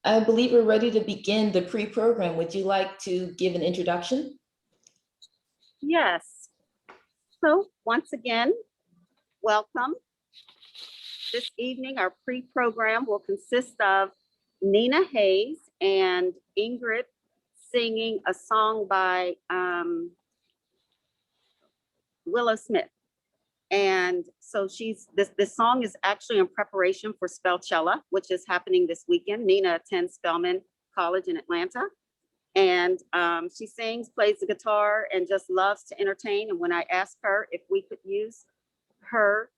I believe we're ready to begin the pre-program. Would you like to give an introduction? Yes. So once again, welcome. This evening, our pre-program will consist of Nina Hayes and Ingrid singing a song by Willow Smith. And so this song is actually in preparation for Spellcella, which is happening this weekend. Nina attends Spelman College in Atlanta. And she sings, plays the guitar, and just loves to entertain. And when I asked her if we could use her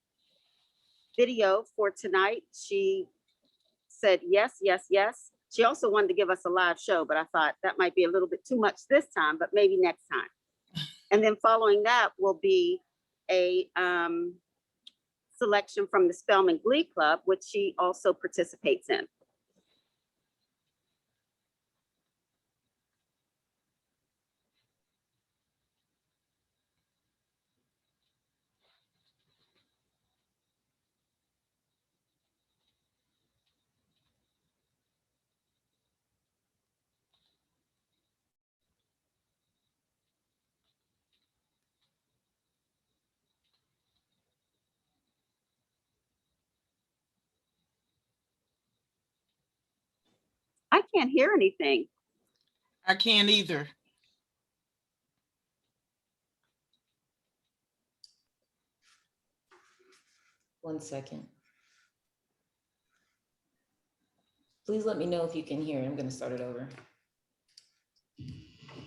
video for tonight, she said yes, yes, yes. She also wanted to give us a live show, but I thought that might be a little bit too much this time, but maybe next time. And then following that will be a selection from the Spelman Glee Club, which she also participates in. I can't hear anything. I can't either. One second. Please let me know if you can hear. I'm going to start it over.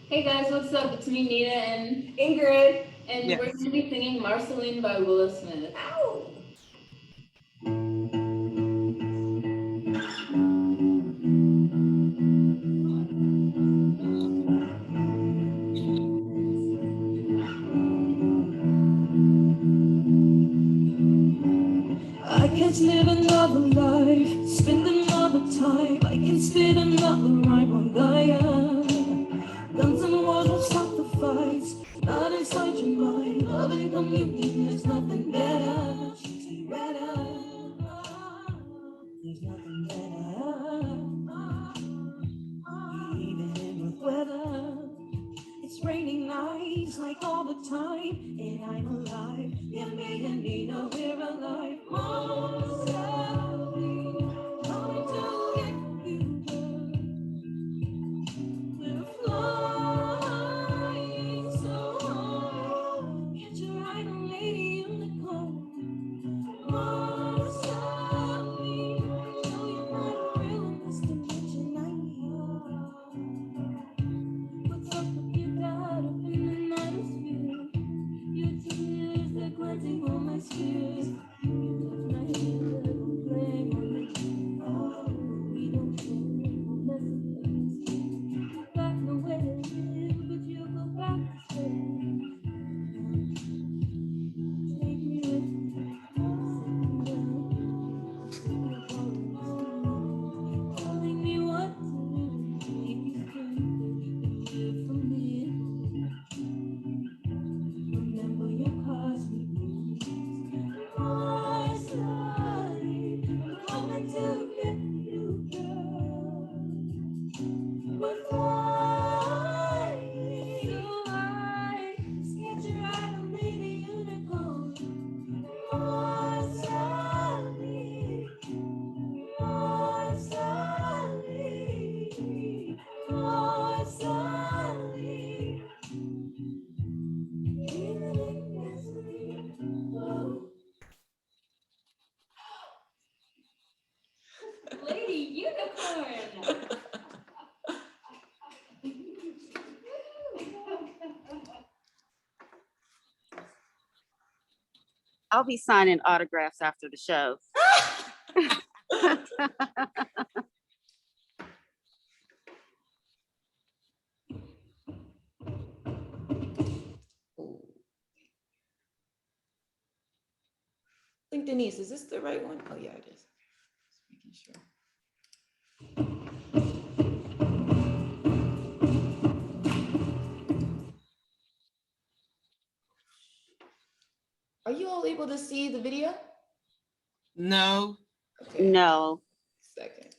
Hey guys, what's up? It's me, Nina and Ingrid, and Yes. we're going to be singing Marceline by Willow Smith. Ow! I can't live another life, spend another time. I can spit another rhyme on Gaia. Guns and wars will stop the fights, not inside your mind. Love and communion, there's nothing better. There's nothing better. Even in the weather, it's raining nights like all the time, and I'm alive. Yeah, me and Nina, we're alive. Oh, Sally, coming to get you, girl. We're flying so high. Can't you ride a lady unicorn? Oh, Sally, no, you're not real in this dimension. What's up with you, God, up in the manosphere? Your tears, they're cleansing all my spheres. You touch my hand, I don't blame on me. Oh, we don't share no messages. You got nowhere to live, but you go back to stay. Take me with you, sitting down, telling me what to do. Make you think you live for me. Remember your cosmic moves. My side, coming to get you, girl. We're flying so high, scared you ride a lady unicorn. My Sally, my Sally, my Sally. Lady Unicorn! I'll be signing autographs after the show. I think Denise, is this the right one? Oh yeah, it is. Just making sure. Are you all able to see the video? No. Okay. No. Second.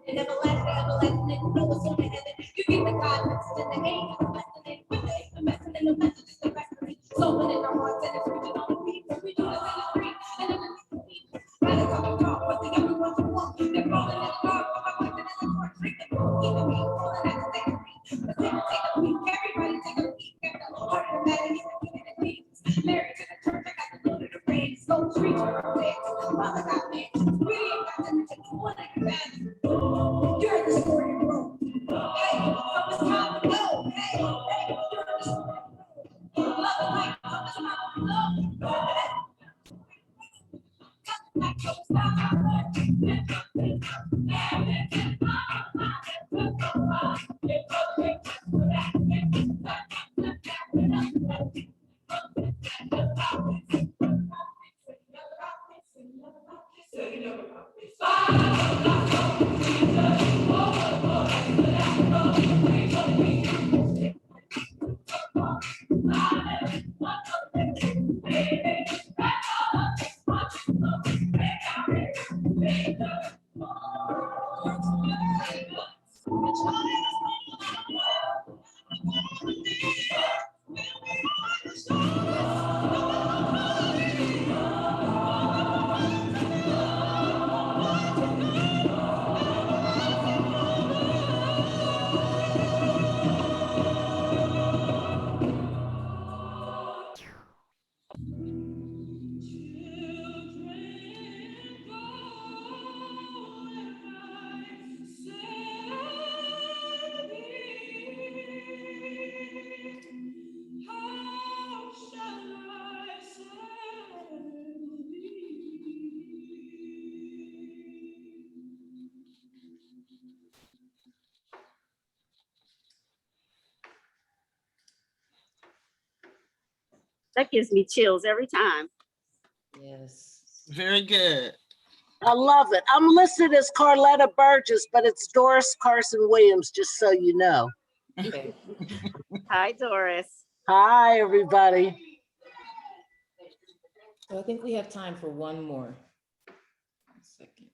And everlasting, it flows on the heaven. You get the God mixed in the game, the messing with the messing in the message is the recipe. So in our hearts and it's written on the people. We do this in the street and in the people. Gotta talk, but the young ones walk. They're falling in the dark, but I'm working in the court. Drink the book, keep the beat, pulling out the take a beat. Let's take a peek, everybody take a peek. Get the Lord and that is the peace. Married to the church, I got the Lord of the rings. So street, Father got me. We ain't got to take one of the best. You're the supporting role. Hey, so it's time to go. Hey, you're the supporting role. Love the light, so it's time to go. That gives me chills every time. Yes. Very good. I love it. I'm listed as Carletta Burgess, but it's Doris Carson Williams, just so you know. Okay. Hi, Doris. Hi, everybody. So I think we have time for one more. 1 second.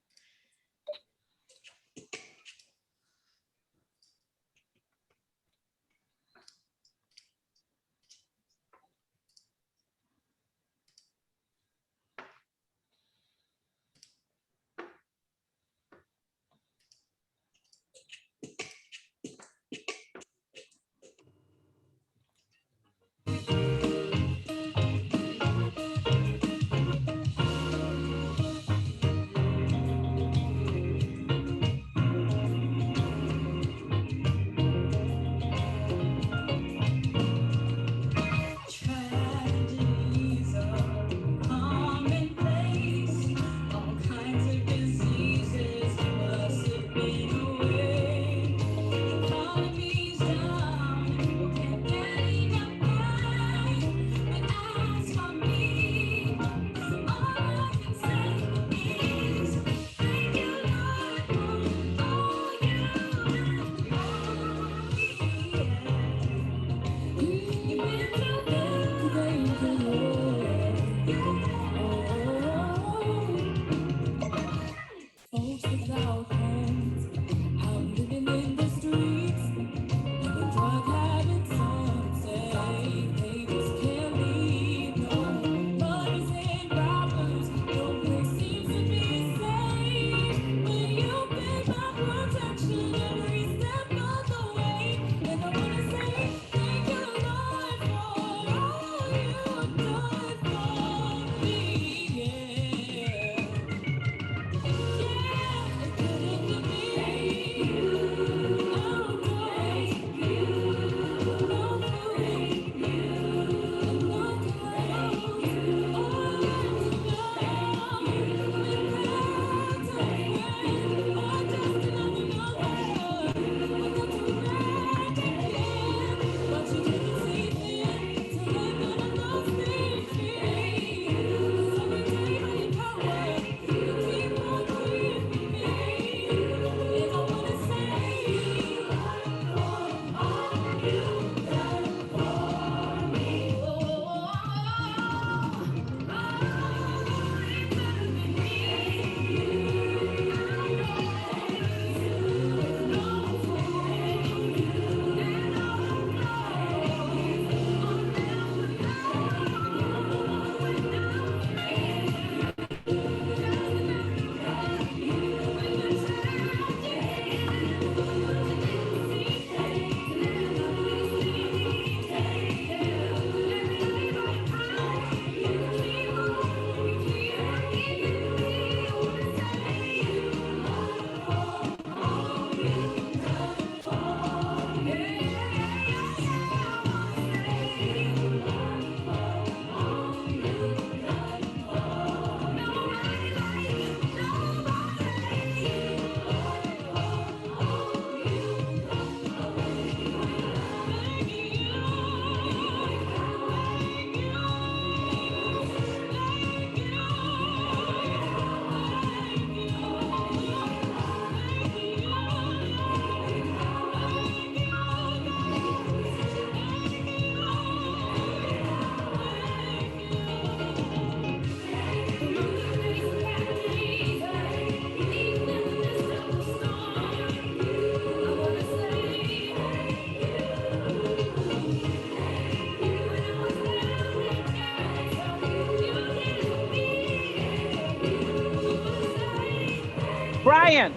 Brian.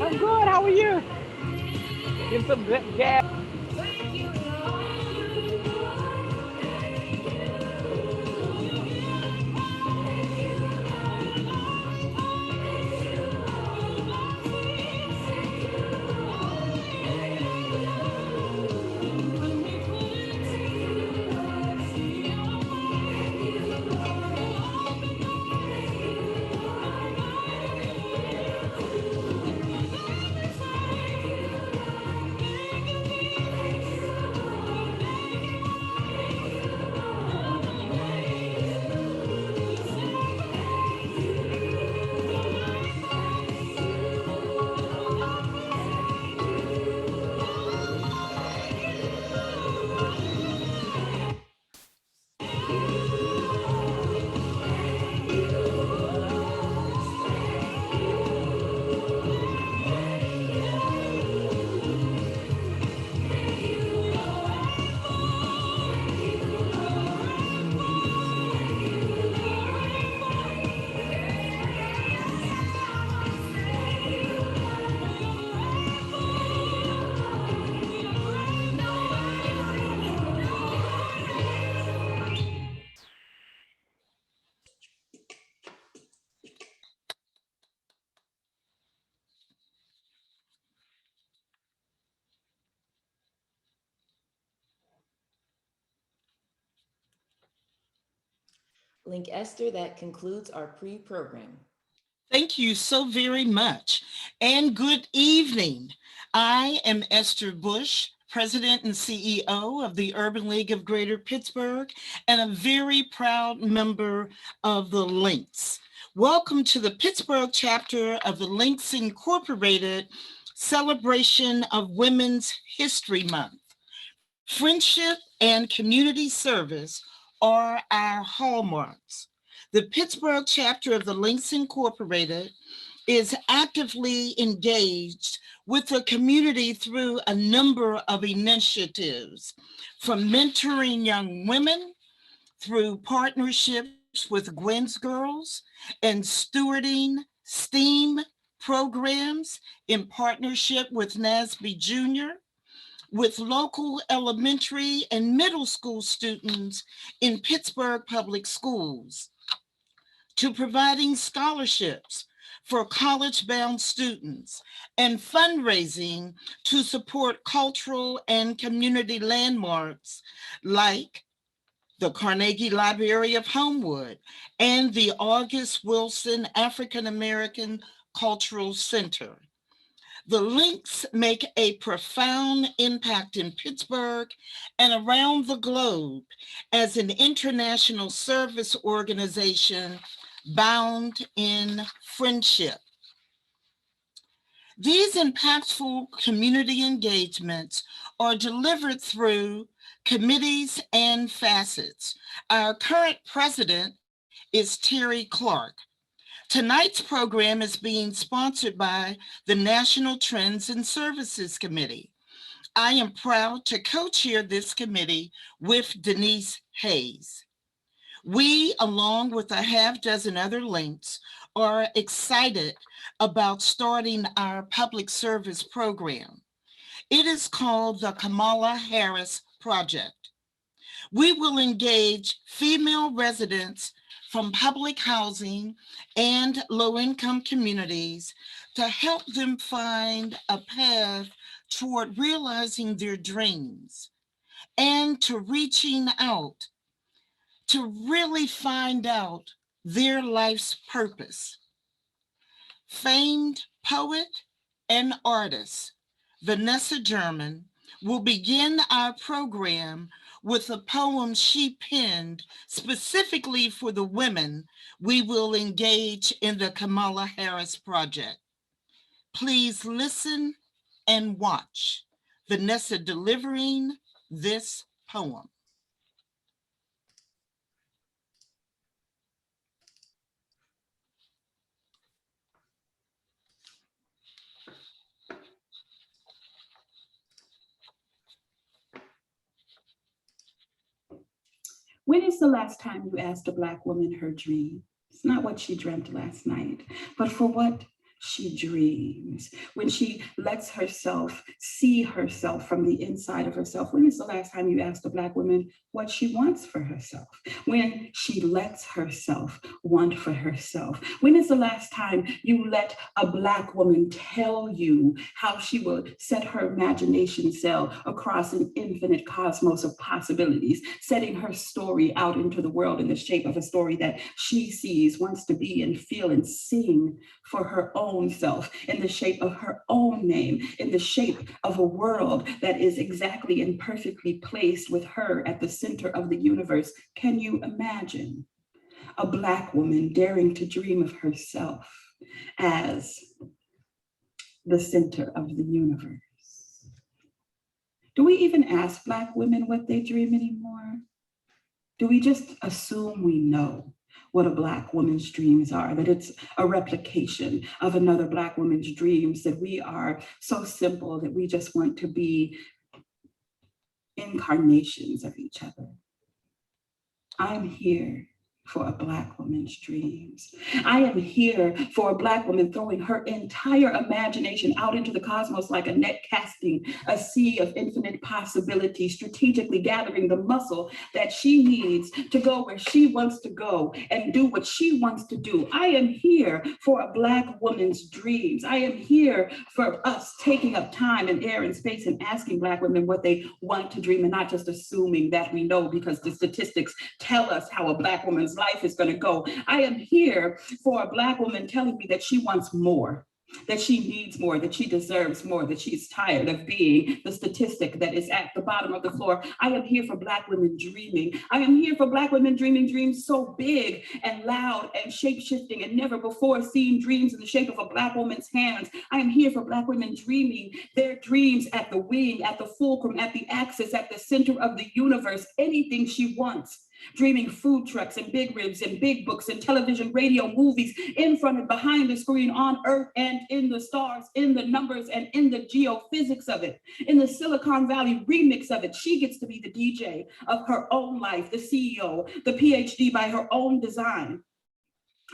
I'm good. How are you? Give some gas. Link Esther, that concludes our pre-program. Thank you so very much. And good evening. I am Esther Bush, President and CEO of the Urban League of Greater Pittsburgh, and a very proud member of the Links. Welcome to the Pittsburgh Chapter of the Links Incorporated celebration of Women's History Month. Friendship and community service are our hallmarks. The Pittsburgh chapter of the Links Incorporated is actively engaged with the community through a number of initiatives, from mentoring young women through partnerships with Gwen's Girls and stewarding STEAM programs in partnership with NASB Jr., with local elementary and middle school students in Pittsburgh Public Schools, to providing scholarships for college-bound students and fundraising to support cultural and community landmarks like the Carnegie Library of Homewood and the August Wilson African American Cultural Center. The Links make a profound impact in Pittsburgh and around the globe as an international service organization bound in friendship. These impactful community engagements are delivered through committees and facets. Our current president is Terry Clark. Tonight's program is being sponsored by the National Trends and Services Committee. I am proud to co-chair this committee with Denise Hayes. We, along with a half dozen other links, are excited about starting our public service program. It is called the Kamala Harris Project. We will engage female residents from public housing and low-income communities to help them find a path toward realizing their dreams and to reaching out to really find out their life's purpose. Famed poet and artist Vanessa German will begin our program with a poem she penned specifically for the women we will engage in the Kamala Harris Project. Please listen and watch Vanessa delivering this poem. When is the last time you asked a Black woman her dreams? not what she dreamt last night, but for what she dreams, when she lets herself see herself from the inside of herself. When is the last time you asked a Black woman what she wants for herself? When she lets herself want for herself. When is the last time you let a Black woman tell you how she will set her imagination sail across an infinite cosmos of possibilities, setting her story out into the world in the shape of a story that she sees, wants to be and feel and sing for her own self, in the shape of her own name, in the shape of a world that is exactly and perfectly placed with her at the center of the universe? Can you imagine a Black woman daring to dream of herself as the center of the universe? Do we even ask Black women what they dream anymore? Do we just assume we know what a Black woman's dreams are, that it's a replication of another Black woman's dreams, that we are so simple that we just want to be incarnations of each other? I'm here for a Black woman's dreams. I am here for a Black woman throwing her entire imagination out into the cosmos like a net, casting a sea of infinite possibility, strategically gathering the muscle that she needs to go where she wants to go and do what she wants to do. I am here for a Black woman's dreams. I am here for us taking up time and air and space and asking Black women what they want to dream, and not just assuming that we know because the statistics tell us how a Black woman's life is going to go. I am here for a Black woman telling me that she wants more, that she needs more, that she deserves more, that she's tired of being the statistic that is at the bottom of the floor. I am here for Black women dreaming. I am here for Black women dreaming dreams so big and loud and shape-shifting and never before seen dreams in the shape of a Black woman's hands. I am here for Black women dreaming their dreams at the wing, at the fulcrum, at the axis, at the center of the universe, anything she wants. Dreaming food trucks and big ribs and big books and television, radio, movies, in front and behind the screen, on Earth and in the stars, in the numbers and in the geophysics of it, in the Silicon Valley remix of it. She gets to be the DJ of her own life, the CEO, the PhD by her own design.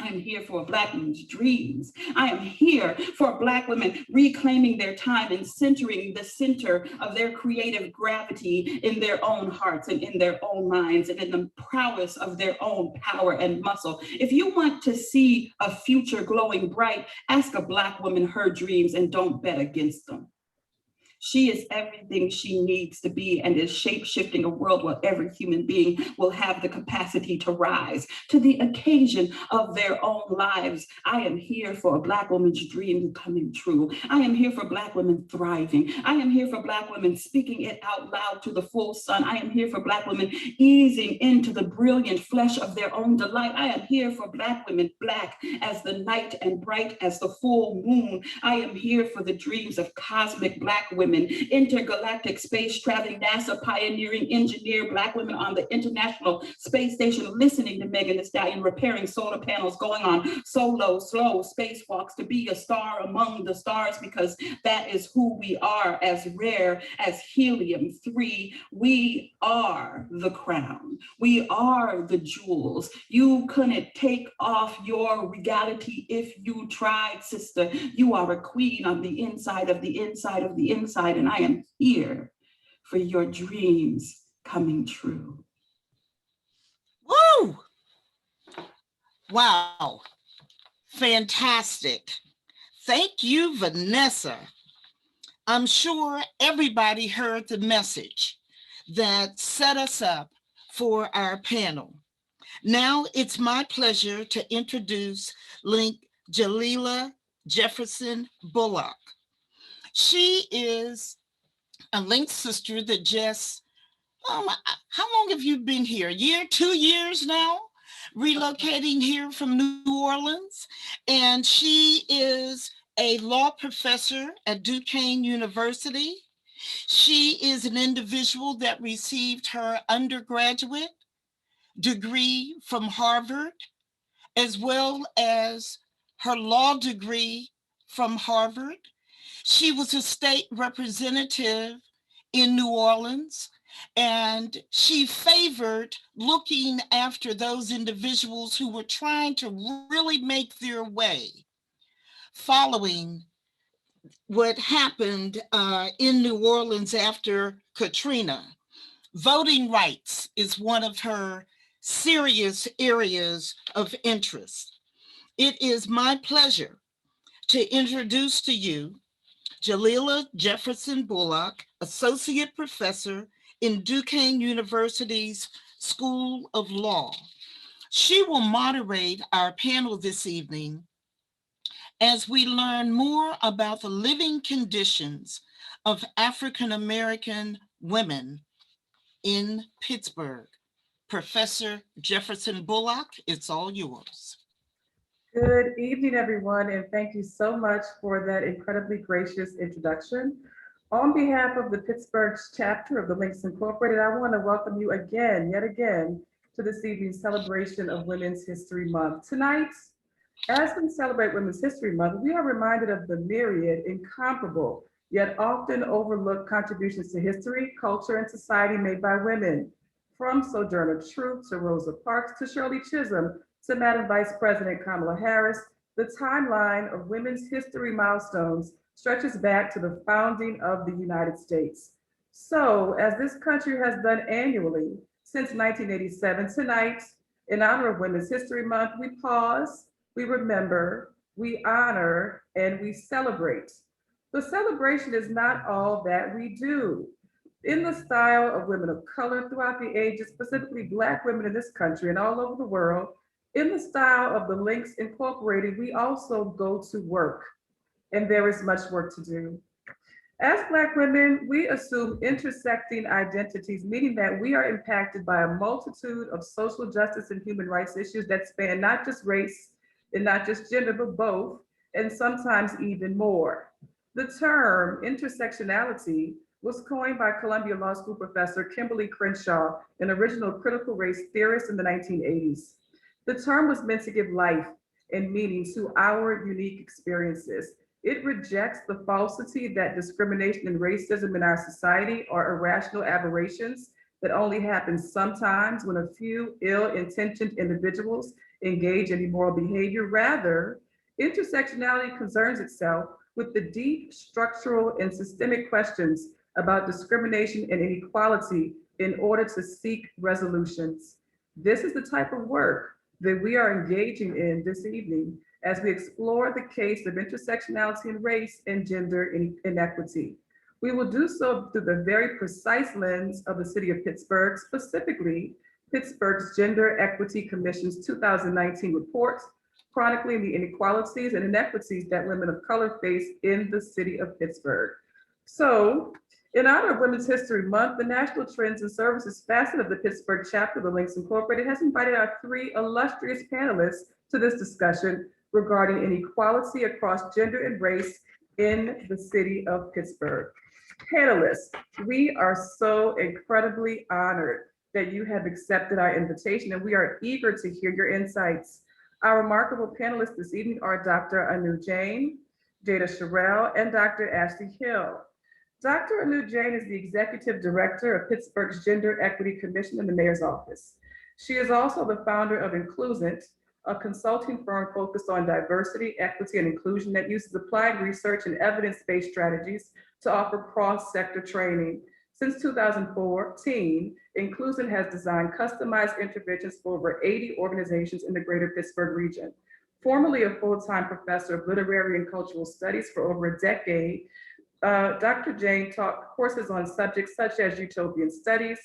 I am here for a Black woman's dreams. I am here for Black women reclaiming their time and centering the center of their creative gravity in their own hearts and in their own minds and in the prowess of their own power and muscle. If you want to see a future glowing bright, ask a Black woman her dreams and don't bet against them. She is everything she needs to be and is shape-shifting a world where every human being will have the capacity to rise to the occasion of their own lives. I am here for a Black woman's dream coming true. I am here for Black women thriving. I am here for Black women speaking it out loud to the full sun. I am here for Black women easing into the brilliant flesh of their own delight. I am here for Black women, black as the night and bright as the full moon. I am here for the dreams of cosmic Black women, intergalactic space traveling, NASA pioneering engineer Black women on the International Space Station, listening to Megan Thee Stallion, repairing solar panels, going on solo, slow spacewalks to be a star among the stars, because that is who we are, as rare as helium-3. We are the crown. We are the jewels. You couldn't take off your regality if you tried, sister. You are a queen on the inside of the inside of the inside. And I am here for your dreams coming true. Woo! Wow. Fantastic. Thank you, Vanessa. I'm sure everybody heard the message that set us up for our panel. Now it's my pleasure to introduce Jalila Jefferson-Bullock. She is a Link sister that just, how long have you been here? A year, 2 years now? Relocating here from New Orleans. And she is a law professor at Duquesne University. She is an individual that received her undergraduate degree from Harvard, as well as her law degree from Harvard. She was a state representative in New Orleans And she favored looking after those individuals who were trying to really make their way following what happened in New Orleans after Katrina. Voting rights is one of her serious areas of interest. It is my pleasure to introduce to you Jalila Jefferson-Bullock, Associate Professor in Duquesne University's School of Law. She will moderate our panel this evening as we learn more about the living conditions of African American women in Pittsburgh. Professor Jefferson-Bullock, it's all yours. Good evening, everyone, and thank you so much for that incredibly gracious introduction. On behalf of the Pittsburgh Chapter of the Links Incorporated, I want to welcome you again, yet again, to this evening's celebration of Women's History Month. Tonight, as we celebrate Women's History Month, we are reminded of the myriad, incomparable, yet often overlooked contributions to history, culture, and society made by women. From Sojourner Truth to Rosa Parks to Shirley Chisholm to Madam Vice President Kamala Harris, the timeline of women's history milestones stretches back to the founding of the United States. So, as this country has done annually since 1987, tonight, in honor of Women's History Month, we pause, we remember, we honor, and we celebrate. The celebration is not all that we do. In the style of women of color throughout the ages, specifically Black women in this country and all over the world, in the style of the Links Incorporated, we also go to work, and there is much work to do. As Black women, we assume intersecting identities, meaning that we are impacted by a multitude of social justice and human rights issues that span not just race and not just gender, but both, and sometimes even more. The term intersectionality was coined by Columbia Law School professor Kimberly Crenshaw, an original critical race theorist in the 1980s. The term was meant to give life and meaning to our unique experiences. It rejects the falsity that discrimination and racism in our society are irrational aberrations that only happen sometimes when a few ill-intentioned individuals engage in immoral behavior. Rather, intersectionality concerns itself with the deep structural and systemic questions about discrimination and inequality in order to seek resolutions. This is the type of work that we are engaging in this evening as we explore the case of intersectionality and race and gender inequity. We will do so through the very precise lens of the city of Pittsburgh, specifically Pittsburgh's Gender Equity Commission's 2019 report, chronicling the inequalities and inequities that women of color face in the city of Pittsburgh. So, in honor of Women's History Month, the National Trends and Services facet of the Pittsburgh Chapter of the Links Incorporated has invited our three illustrious panelists to this discussion regarding inequality across gender and race in the city of Pittsburgh. Panelists, we are so incredibly honored that you have accepted our invitation, and we are eager to hear your insights. Our remarkable panelists this evening are Dr. Anu Jain, Jada Shirriel, and Dr. Ashley Hill. Dr. Anu Jain is the Executive Director of Pittsburgh's Gender Equity Commission in the Mayor's Office. She is also the founder of Inclusent, a consulting firm focused on diversity, equity, and inclusion that uses applied research and evidence-based strategies to offer cross-sector training. Since 2014, Inclusent has designed customized interventions for over 80 organizations in the greater Pittsburgh region. Formerly a full-time professor of literary and cultural studies for over a decade, Dr. Jain taught courses on subjects such as utopian studies,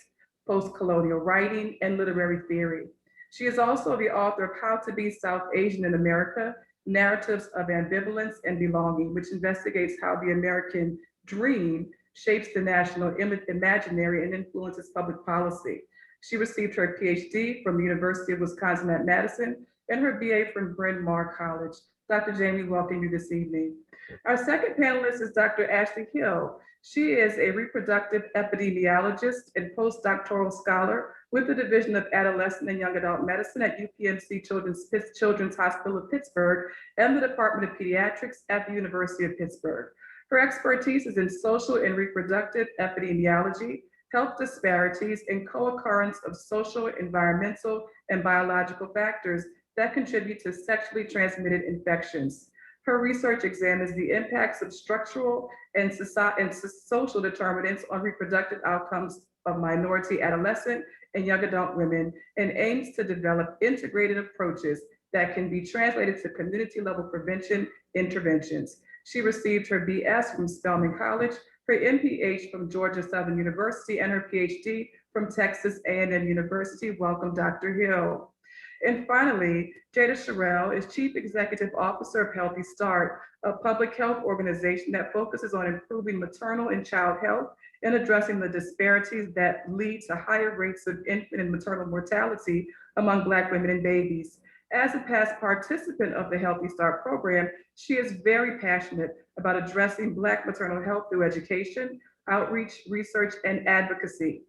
post-colonial writing, and literary theory. She is also the author of How to Be South Asian in America, Narratives of Ambivalence and Belonging, which investigates how the American dream shapes the national imaginary and influences public policy. She received her PhD from the University of Wisconsin at Madison and her BA from Bryn Mawr College. Dr. Jain, we welcome you this evening. Our second panelist is Dr. Ashley Hill. She is a reproductive epidemiologist and postdoctoral scholar with the Division of Adolescent and Young Adult Medicine at UPMC Children's Hospital of Pittsburgh and the Department of Pediatrics at the University of Pittsburgh. Her expertise is in social and reproductive epidemiology, health disparities, and co-occurrence of social, environmental, and biological factors that contribute to sexually transmitted infections. Her research examines the impacts of structural and social determinants on reproductive outcomes of minority adolescent and young adult women, and aims to develop integrated approaches that can be translated to community-level prevention interventions. She received her BS from Spelman College, her MPH from Georgia Southern University, and her PhD from Texas A&M University. Welcome, Dr. Hill. And finally, Jada Shirriel is Chief Executive Officer of Healthy Start, a public health organization that focuses on improving maternal and child health and addressing the disparities that lead to higher rates of infant and maternal mortality among Black women and babies. As a past participant of the Healthy Start program, she is very passionate about addressing Black maternal health through education, outreach, research, and advocacy.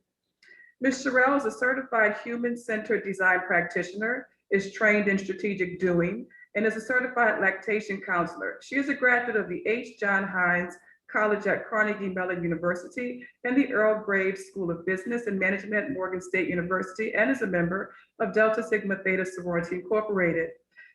Ms. Shirriel is a certified human-centered design practitioner, is trained in strategic doing, and is a certified lactation counselor. She is a graduate of the H. John Hines College at Carnegie Mellon University and the Earl Graves School of Business and Management at Morgan State University, and is a member of Delta Sigma Theta Sorority Incorporated.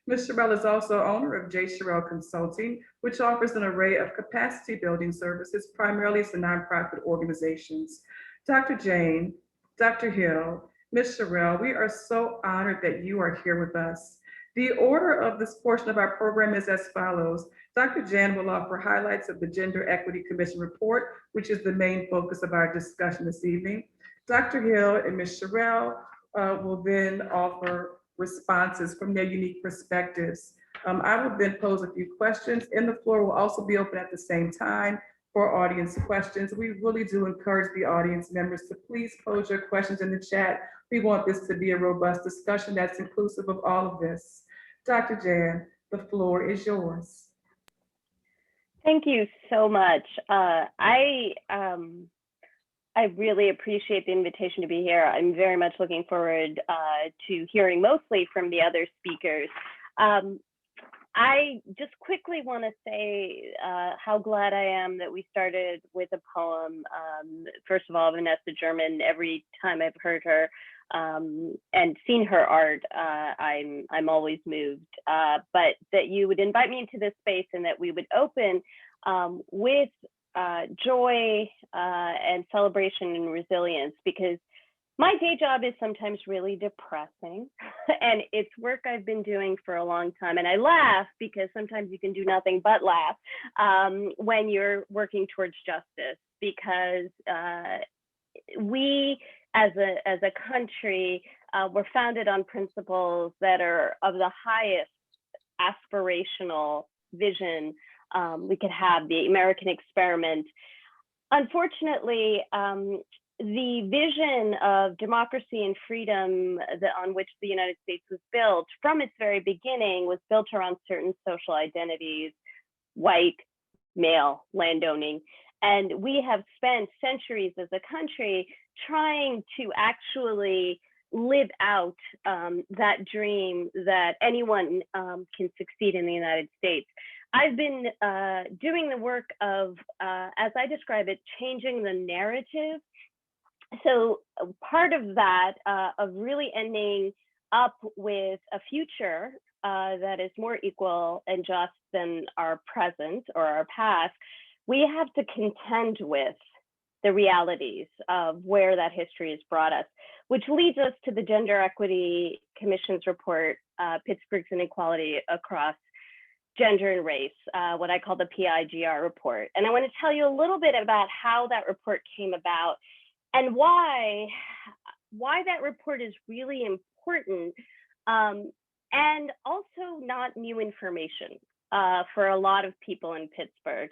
Ms. Shirriel is also owner of J. Shirriel Consulting, which offers an array of capacity building services, primarily to nonprofit organizations. Dr. Jain, Dr. Hill, Ms. Shirriel, we are so honored that you are here with us. The order of this portion of our program is as follows. Dr. Jain will offer highlights of the Gender Equity Commission report, which is the main focus of our discussion this evening. Dr. Hill and Ms. Shirriel will then offer responses from their unique perspectives. I will then pose a few questions, and the floor will also be open at the same time for audience questions. We really do encourage the audience members to please pose your questions in the chat. We want this to be a robust discussion that's inclusive of all of this. Dr. Jain, the floor is yours. Thank you so much. I really appreciate the invitation to be here. I'm very much looking forward to hearing mostly from the other speakers. I just quickly want to say how glad I am that we started with a poem. First of all, Vanessa German, every time I've heard her and seen her art, I'm always moved. But that you would invite me into this space and that we would open with joy and celebration and resilience, because my day job is sometimes really depressing and it's work I've been doing for a long time. And I laugh because sometimes you can do nothing but laugh when you're working towards justice, because we as a country were founded on principles that are of the highest aspirational vision we could have, the American experiment. Unfortunately, the vision of democracy and freedom on which the United States was built from its very beginning was built around certain social identities, white, male, landowning. And we have spent centuries as a country trying to actually live out that dream that anyone can succeed in the United States. I've been doing the work of, as I describe it, changing the narrative. So part of that, of really ending up with a future that is more equal and just than our present or our past, we have to contend with the realities of where that history has brought us, which leads us to the Gender Equity Commission's report, Pittsburgh's Inequality Across Gender and Race, what I call the PIGR report. And I want to tell you a little bit about how that report came about and why that report is really important, and also not new information for a lot of people in Pittsburgh,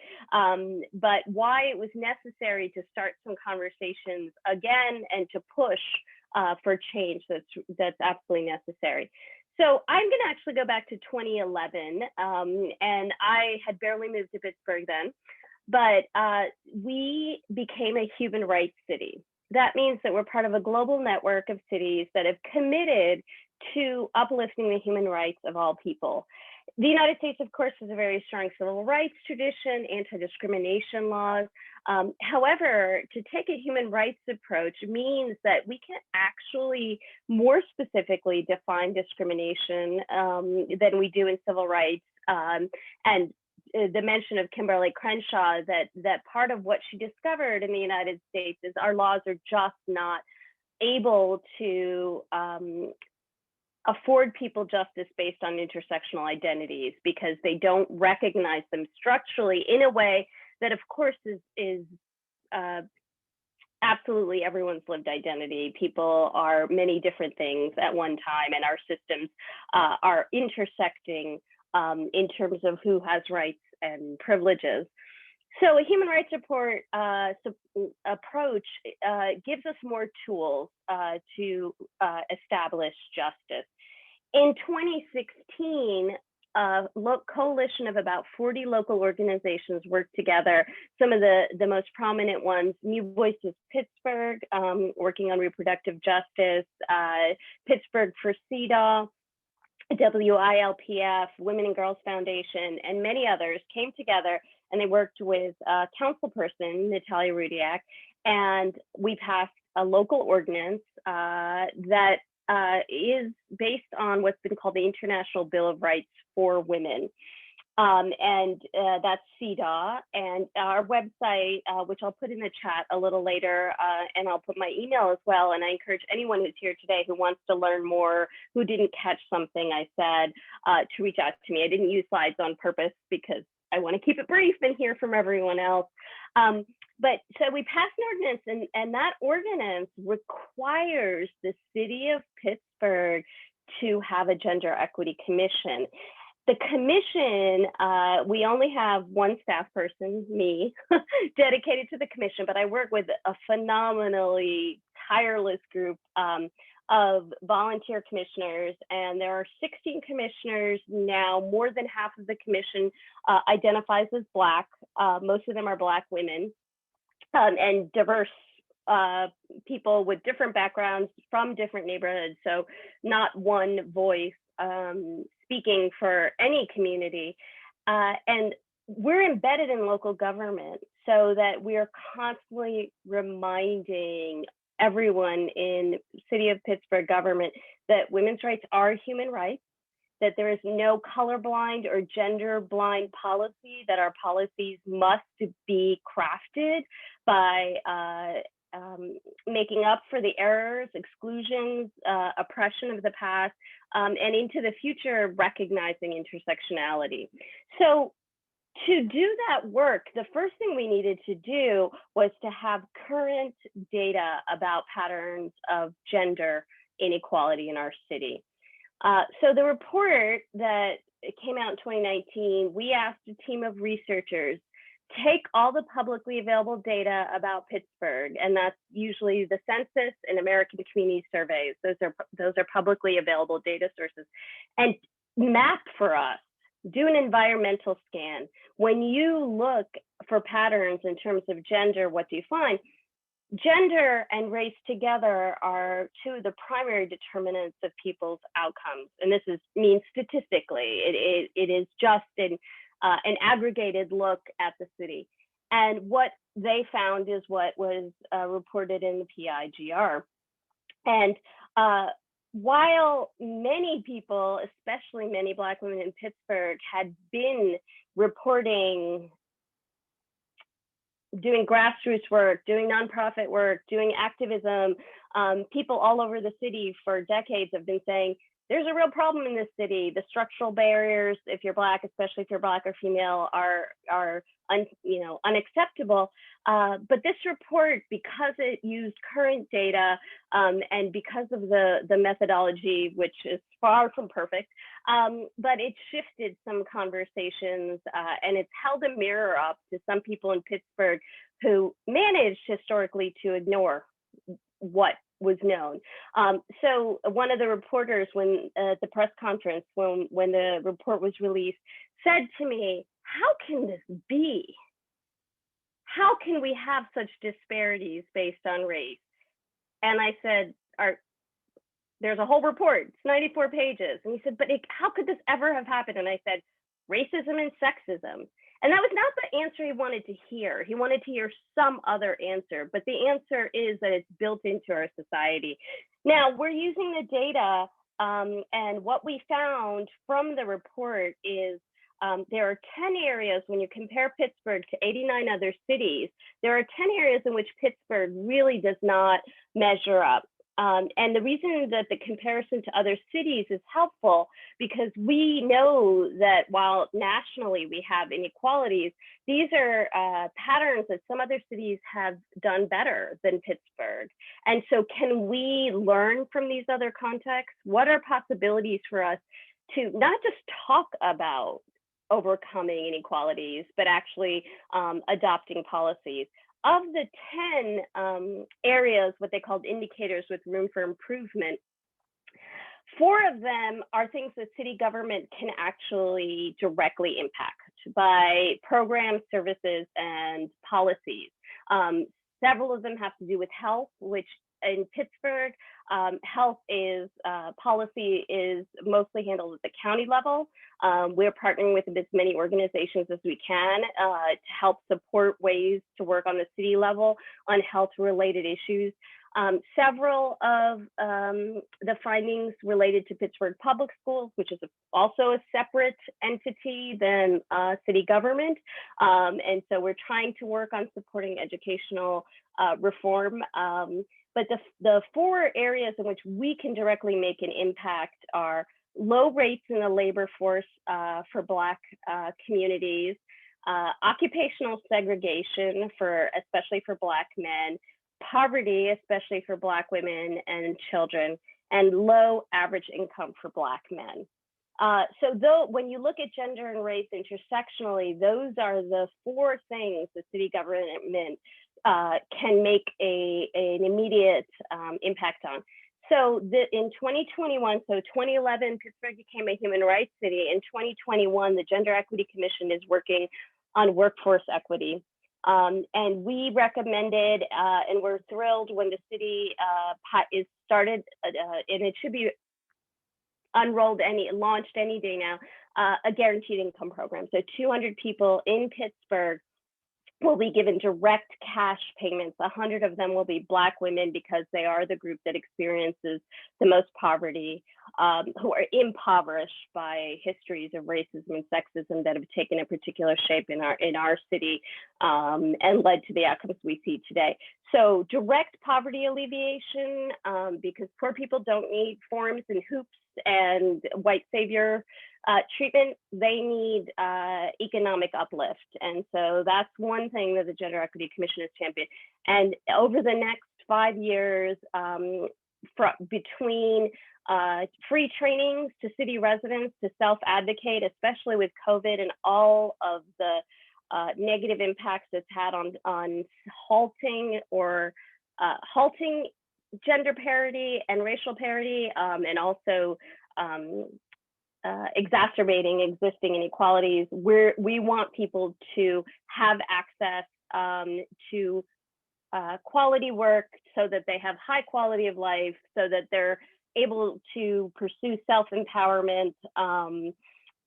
but why it was necessary to start some conversations again and to push for change that's absolutely necessary. So I'm going to actually go back to 2011, and I had barely moved to Pittsburgh then, but we became a human rights city. That means that we're part of a global network of cities that have committed to uplifting the human rights of all people. The United States, of course, has a very strong civil rights tradition, anti-discrimination laws. However, to take a human rights approach means that we can actually more specifically define discrimination than we do in civil rights. And the mention of Kimberly Crenshaw, that part of what she discovered in the United States is our laws are just not able to afford people justice based on intersectional identities because they don't recognize them structurally in a way that, of course, is absolutely everyone's lived identity. People are many different things at one time, and our systems are intersecting in terms of who has rights and privileges. So a human rights report approach gives us more tools to establish justice. In 2016, a coalition of about 40 local organizations worked together. Some of the most prominent ones: New Voices Pittsburgh, working on reproductive justice, Pittsburgh for CEDAW, WILPF, Women and Girls Foundation, and many others came together, and they worked with councilperson Natalia Rudiak, and we passed a local ordinance that is based on what's been called the International Bill of Rights for Women. And that's CEDAW, and our website, which I'll put in the chat a little later, and I'll put my email as well. And I encourage anyone who's here today who wants to learn more, who didn't catch something I said, to reach out to me. I didn't use slides on purpose because I want to keep it brief and hear from everyone else. But so we passed an ordinance, and that ordinance requires the city of Pittsburgh to have a gender equity commission. The commission, we only have one staff person, me, dedicated to the commission, but I work with a phenomenally tireless group of volunteer commissioners, and there are 16 commissioners now. More than half of the commission identifies as Black. Most of them are Black women and diverse people with different backgrounds from different neighborhoods. So not one voice speaking for any community. And we're embedded in local government so that we are constantly reminding everyone in City of Pittsburgh government that women's rights are human rights, that there is no colorblind or gender blind policy, that our policies must be crafted by making up for the errors, exclusions, oppression of the past, and into the future, recognizing intersectionality. So to do that work, the first thing we needed to do was to have current data about patterns of gender inequality in our city. So the report that came out in 2019, we asked a team of researchers take all the publicly available data about Pittsburgh, and that's usually the census and American Community Surveys. Those are publicly available data sources, and map for us, do an environmental scan. When you look for patterns in terms of gender, what do you find? Gender and race together are two of the primary determinants of people's outcomes. And this means statistically, it is just an aggregated look at the city. And what they found is what was reported in the PIGR. And while many people, especially many Black women in Pittsburgh, had been reporting doing grassroots work, doing nonprofit work, doing activism, people all over the city for decades have been saying, there's a real problem in this city. The structural barriers, if you're Black, especially if you're Black or female, are unacceptable. But this report, because it used current data and because of the methodology, which is far from perfect, but it shifted some conversations and it's held a mirror up to some people in Pittsburgh who managed historically to ignore what was known. So one of the reporters, when at the press conference, when the report was released, said to me, "How can this be? How can we have such disparities based on race?" And I said, there's a whole report, it's 94 pages. And he said, but how could this ever have happened? And I said, racism and sexism. And that was not the answer he wanted to hear. He wanted to hear some other answer, but the answer is that it's built into our society. Now, we're using the data, and what we found from the report is there are 10 areas, when you compare Pittsburgh to 89 other cities, there are 10 areas in which Pittsburgh really does not measure up. And the reason that the comparison to other cities is helpful, because we know that while nationally we have inequalities, these are patterns that some other cities have done better than Pittsburgh. And so can we learn from these other contexts? What are possibilities for us to not just talk about overcoming inequalities, but actually adopting policies? Of the 10 areas, what they called indicators with room for improvement, 4 of them are things that city government can actually directly impact by programs, services, and policies. Several of them have to do with health, which in Pittsburgh, health is policy is mostly handled at the county level. We're partnering with as many organizations as we can to help support ways to work on the city level on health-related issues. Several of the findings related to Pittsburgh Public Schools, which is also a separate entity than city government. And so we're trying to work on supporting educational reform. But the 4 areas in which we can directly make an impact are low rates in the labor force for Black communities, occupational segregation especially for Black men, poverty, especially for Black women and children, and low average income for Black men. So when you look at gender and race intersectionally, those are the 4 things the city government can make an immediate impact on. So in 2021, so 2011, Pittsburgh became a human rights city. In 2021, the Gender Equity Commission is working on workforce equity. And we recommended, and we're thrilled when the city is started, and it should be launched any day now, a guaranteed income program. So 200 people in Pittsburgh will be given direct cash payments. 100 of them will be Black women, because they are the group that experiences the most poverty, who are impoverished by histories of racism and sexism that have taken a particular shape in our city and led to the outcomes we see today. So direct poverty alleviation, because poor people don't need forms and hoops and white savior treatment, they need economic uplift. And so that's one thing that the Gender Equity Commission has championed. And over the next 5 years, between free trainings to city residents to self-advocate, especially with COVID and all of the negative impacts it's had on halting gender parity and racial parity, and also exacerbating existing inequalities. We want people to have access to quality work so that they have high quality of life, so that they're able to pursue self-empowerment,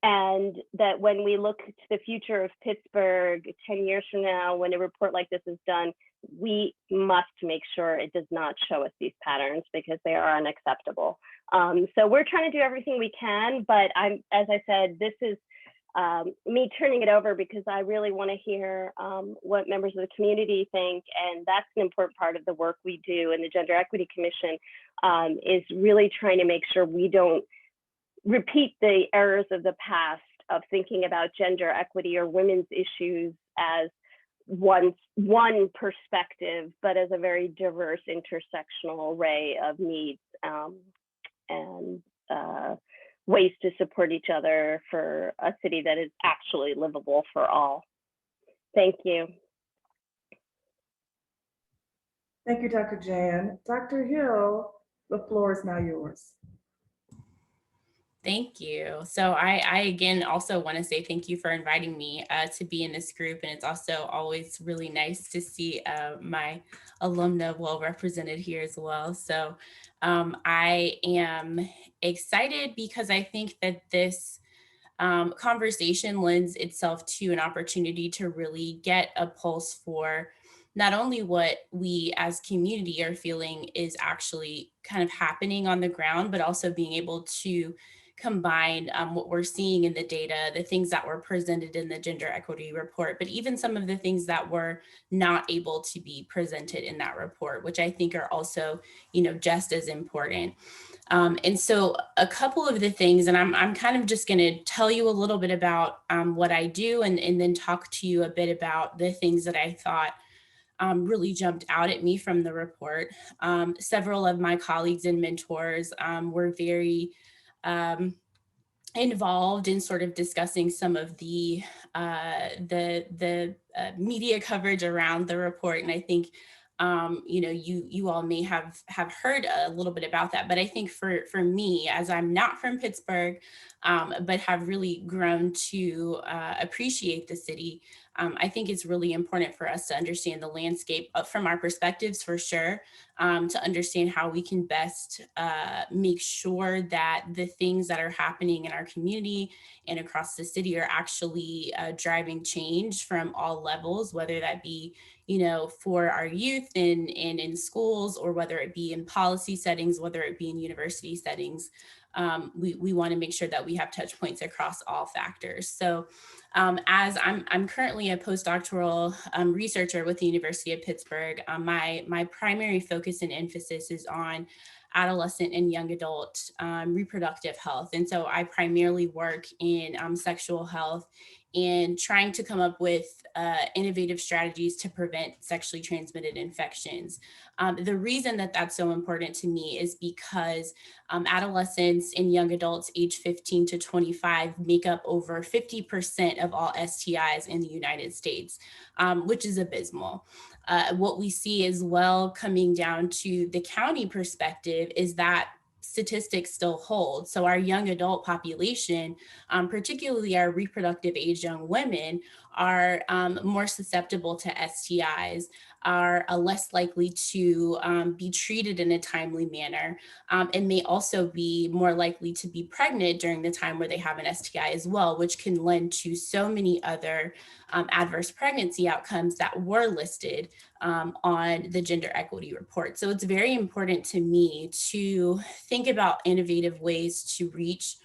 and that when we look to the future of Pittsburgh 10 years from now, when a report like this is done, we must make sure it does not show us these patterns, because they are unacceptable. So we're trying to do everything we can, but as I said, this is me turning it over because I really want to hear what members of the community think, and that's an important part of the work we do. And the Gender Equity Commission is really trying to make sure we don't repeat the errors of the past of thinking about gender equity or women's issues as one perspective, but as a very diverse intersectional array of needs and ways to support each other for a city that is actually livable for all. Thank you. Thank you, Dr. Jan. Dr. Hill, the floor is now yours. Thank you. So I again also want to say thank you for inviting me to be in this group. And it's also always really nice to see my alumna well represented here as well. So I am excited because I think that this conversation lends itself to an opportunity to really get a pulse for not only what we as community are feeling is actually kind of happening on the ground, but also being able to combine what we're seeing in the data, the things that were presented in the gender equity report, but even some of the things that were not able to be presented in that report, which I think are also, just as important. And so a couple of the things, and I'm kind of just going to tell you a little bit about what I do and then talk to you a bit about the things that I thought really jumped out at me from the report. Several of my colleagues and mentors were very involved in sort of discussing some of the media coverage around the report, and I think you all may have heard a little bit about that. But I think for me, as I'm not from Pittsburgh, but have really grown to appreciate the city, I think it's really important for us to understand the landscape from our perspectives, for sure, to understand how we can best make sure that the things that are happening in our community and across the city are actually driving change from all levels, whether that be for our youth and in schools, or whether it be in policy settings, whether it be in university settings. We want to make sure that we have touch points across all factors. So as I'm currently a postdoctoral researcher with the University of Pittsburgh, my primary focus and emphasis is on adolescent and young adult reproductive health. And so I primarily work in sexual health and trying to come up with innovative strategies to prevent sexually transmitted infections. The reason that that's so important to me is because adolescents and young adults age 15 to 25 make up over 50% of all STIs in the United States, which is abysmal. What we see as well, coming down to the county perspective, is that statistics still hold. So our young adult population, particularly our reproductive age young women, are more susceptible to STIs, are less likely to be treated in a timely manner, and may also be more likely to be pregnant during the time where they have an STI as well, which can lend to so many other adverse pregnancy outcomes that were listed on the gender equity report. So it's very important to me to think about innovative ways to reach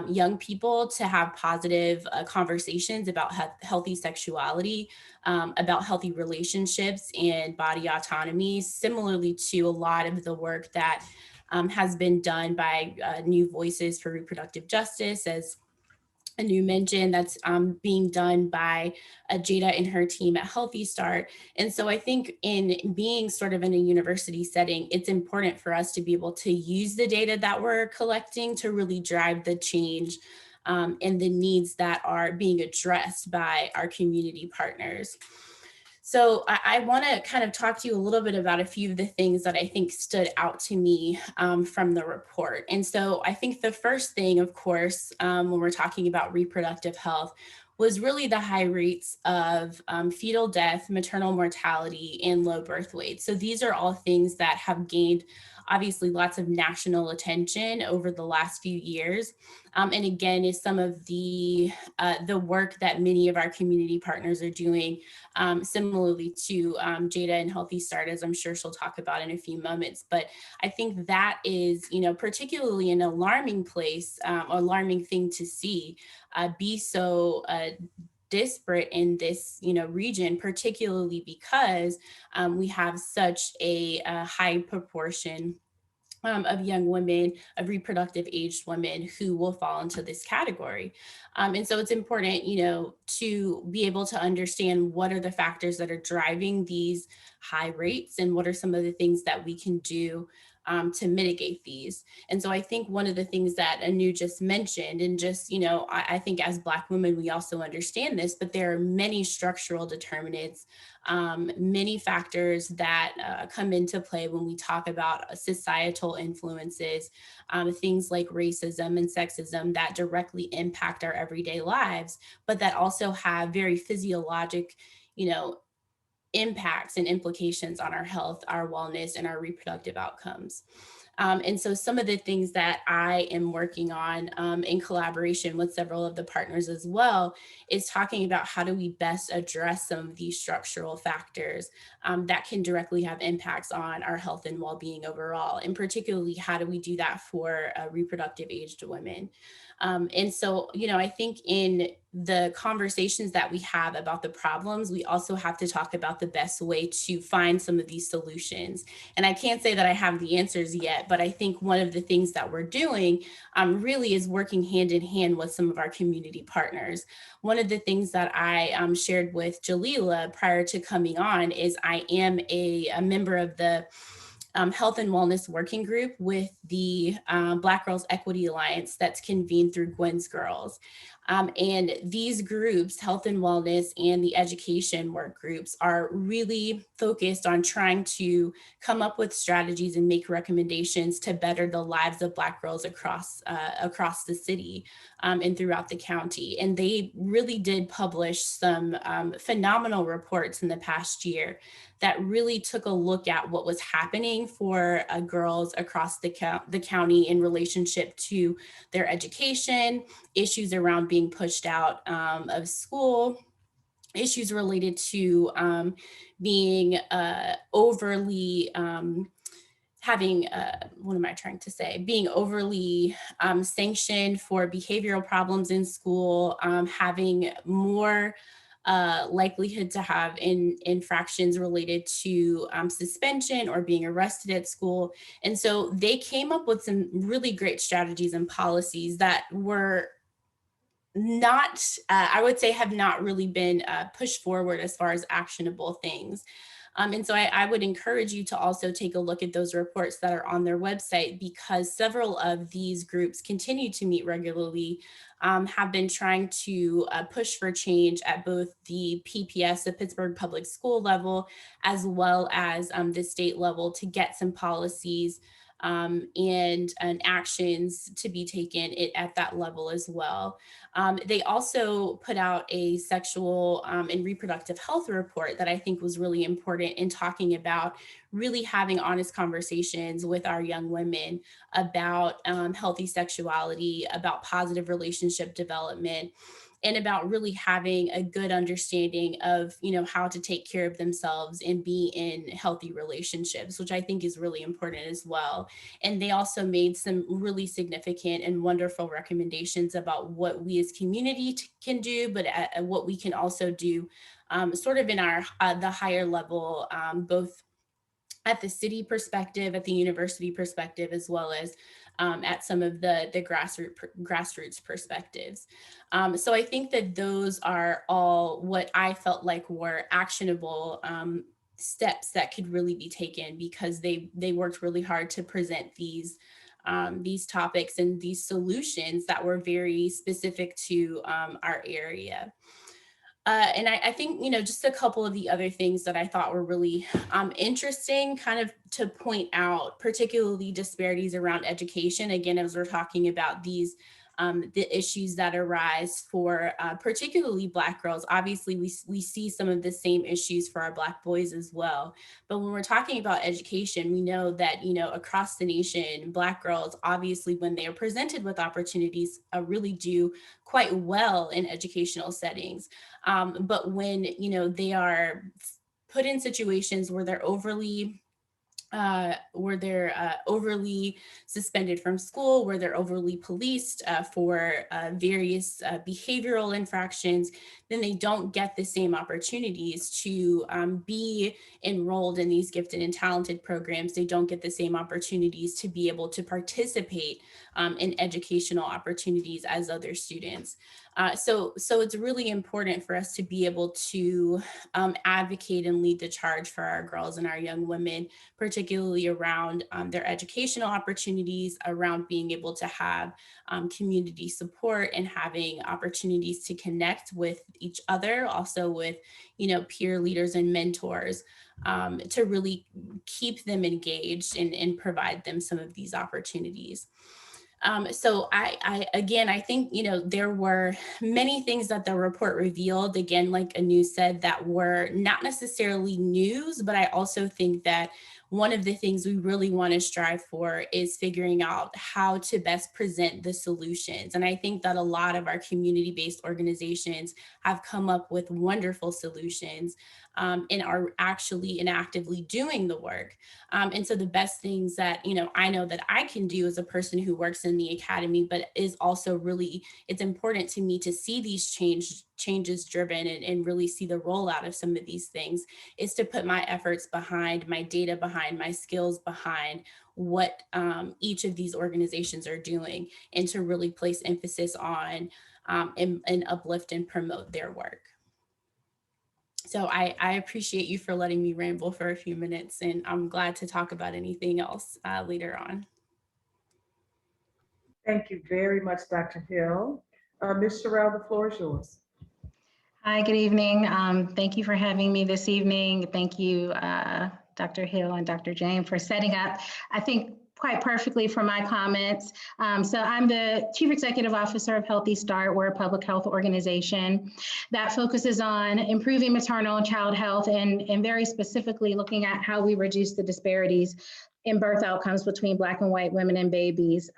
young people, to have positive conversations about healthy sexuality, about healthy relationships and body autonomy, similarly to a lot of the work that has been done by New Voices for Reproductive Justice, as Anu mentioned, that's being done by Jada and her team at Healthy Start. And so I think in being sort of in a university setting, it's important for us to be able to use the data that we're collecting to really drive the change and the needs that are being addressed by our community partners. So I want to kind of talk to you a little bit about a few of the things that I think stood out to me from the report. And so I think the first thing, of course, when we're talking about reproductive health, was really the high rates of fetal death, maternal mortality, and low birth weight. So these are all things that have gained obviously lots of national attention over the last few years. And again, is some of the work that many of our community partners are doing, similarly to Jada and Healthy Start, as I'm sure she'll talk about in a few moments. But I think that is, particularly an alarming place, alarming thing to see be so disparate in this region, particularly because we have such a high proportion of young women, of reproductive aged women who will fall into this category. And so it's important, to be able to understand what are the factors that are driving these high rates and what are some of the things that we can do to mitigate these. And so I think one of the things that Anu just mentioned, and just, I think as Black women, we also understand this, but there are many structural determinants, many factors that come into play when we talk about societal influences, things like racism and sexism that directly impact our everyday lives, but that also have very physiologic, impacts and implications on our health, our wellness, and our reproductive outcomes. And so some of the things that I am working on in collaboration with several of the partners as well is talking about how do we best address some of these structural factors that can directly have impacts on our health and well-being overall. And particularly, how do we do that for reproductive aged women? And so, I think in the conversations that we have about the problems, we also have to talk about the best way to find some of these solutions. And I can't say that I have the answers yet, but I think one of the things that we're doing really is working hand in hand with some of our community partners. One of the things that I shared with Jalila prior to coming on is I am a member of the Health and Wellness Working Group with the Black Girls Equity Alliance that's convened through Gwen's Girls. And these groups, health and wellness and the education work groups, are really focused on trying to come up with strategies and make recommendations to better the lives of Black girls across the city and throughout the county. And they really did publish some phenomenal reports in the past year that really took a look at what was happening for girls across the county in relationship to their education, issues around being pushed out of school, issues related to being overly being overly sanctioned for behavioral problems in school, having more likelihood to have infractions related to suspension or being arrested at school. And so they came up with some really great strategies and policies that were not, I would say, have not really been pushed forward as far as actionable things. And so I would encourage you to also take a look at those reports that are on their website, because several of these groups continue to meet regularly, have been trying to push for change at both the PPS, the Pittsburgh Public School level, as well as the state level, to get some policies and actions to be taken at that level as well. They also put out a sexual and reproductive health report that I think was really important in talking about really having honest conversations with our young women about healthy sexuality, about positive relationship development, and about really having a good understanding of, how to take care of themselves and be in healthy relationships, which I think is really important as well. And they also made some really significant and wonderful recommendations about what we as community can do, but what we can also do sort of in our the higher level, both at the city perspective, at the university perspective, as well as at some of the grassroots perspectives. So I think that those are all what I felt like were actionable steps that could really be taken, because they worked really hard to present these topics and these solutions that were very specific to our area. And I think, just a couple of the other things that I thought were really interesting kind of to point out, particularly disparities around education. Again, as we're talking about these, the issues that arise for particularly Black girls. Obviously, we see some of the same issues for our Black boys as well. But when we're talking about education, we know that, across the nation, Black girls, obviously, when they are presented with opportunities, really do quite well in educational settings. But when, they are put in situations where they're overly suspended from school, where they're overly policed for various behavioral infractions, then they don't get the same opportunities to be enrolled in these gifted and talented programs. They don't get the same opportunities to be able to participate in educational opportunities as other students. So it's really important for us to be able to advocate and lead the charge for our girls and our young women, particularly around their educational opportunities, around being able to have community support and having opportunities to connect with each other, also with, peer leaders and mentors, to really keep them engaged and provide them some of these opportunities. So I think, there were many things that the report revealed, again, like Anu said, that were not necessarily news, but I also think that one of the things we really want to strive for is figuring out how to best present the solutions. And I think that a lot of our community-based organizations have come up with wonderful solutions and are actually and actively doing the work. And so the best things that, I know that I can do as a person who works in the academy, but is also really, it's important to me to see these changes driven and really see the rollout of some of these things, is to put my efforts behind, my data behind, my skills behind what each of these organizations are doing, and to really place emphasis on and uplift and promote their work. So I appreciate you for letting me ramble for a few minutes, and I'm glad to talk about anything else later on. Thank you very much, Dr. Hill. Ms. Shirriel, the floor is yours. Hi, good evening. Thank you for having me this evening. Thank you, Dr. Hill and Dr. Jain, for setting up, I think, quite perfectly for my comments. So I'm the Chief Executive Officer of Healthy Start. We're a public health organization that focuses on improving maternal and child health, and very specifically looking at how we reduce the disparities in birth outcomes between Black and white women and babies.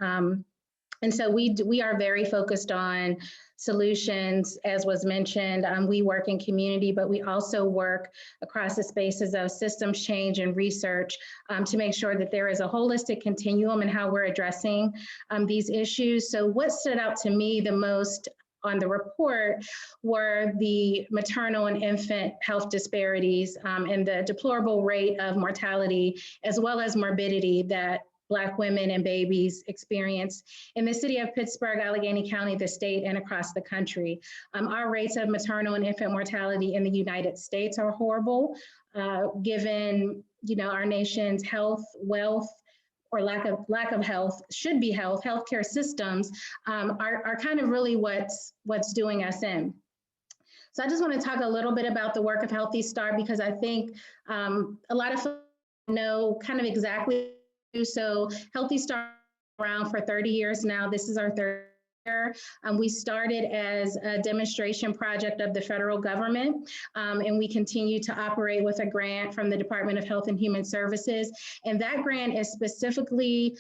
And so we are very focused on solutions, as was mentioned. We work in community, but we also work across the spaces of systems change and research to make sure that there is a holistic continuum in how we're addressing these issues. So what stood out to me the most on the report were the maternal and infant health disparities and the deplorable rate of mortality as well as morbidity that Black women and babies experience in the city of Pittsburgh, Allegheny County, the state, and across the country. Our rates of maternal and infant mortality in the United States are horrible, given our nation's health, wealth, or lack of health, should be health, healthcare systems are kind of really what's doing us in. So I just want to talk a little bit about the work of Healthy Start, because I think a lot of folks know kind of exactly. So Healthy Start around for 30 years now. This is our third year. We started as a demonstration project of the federal government, and we continue to operate with a grant from the Department of Health and Human Services. And that grant is specifically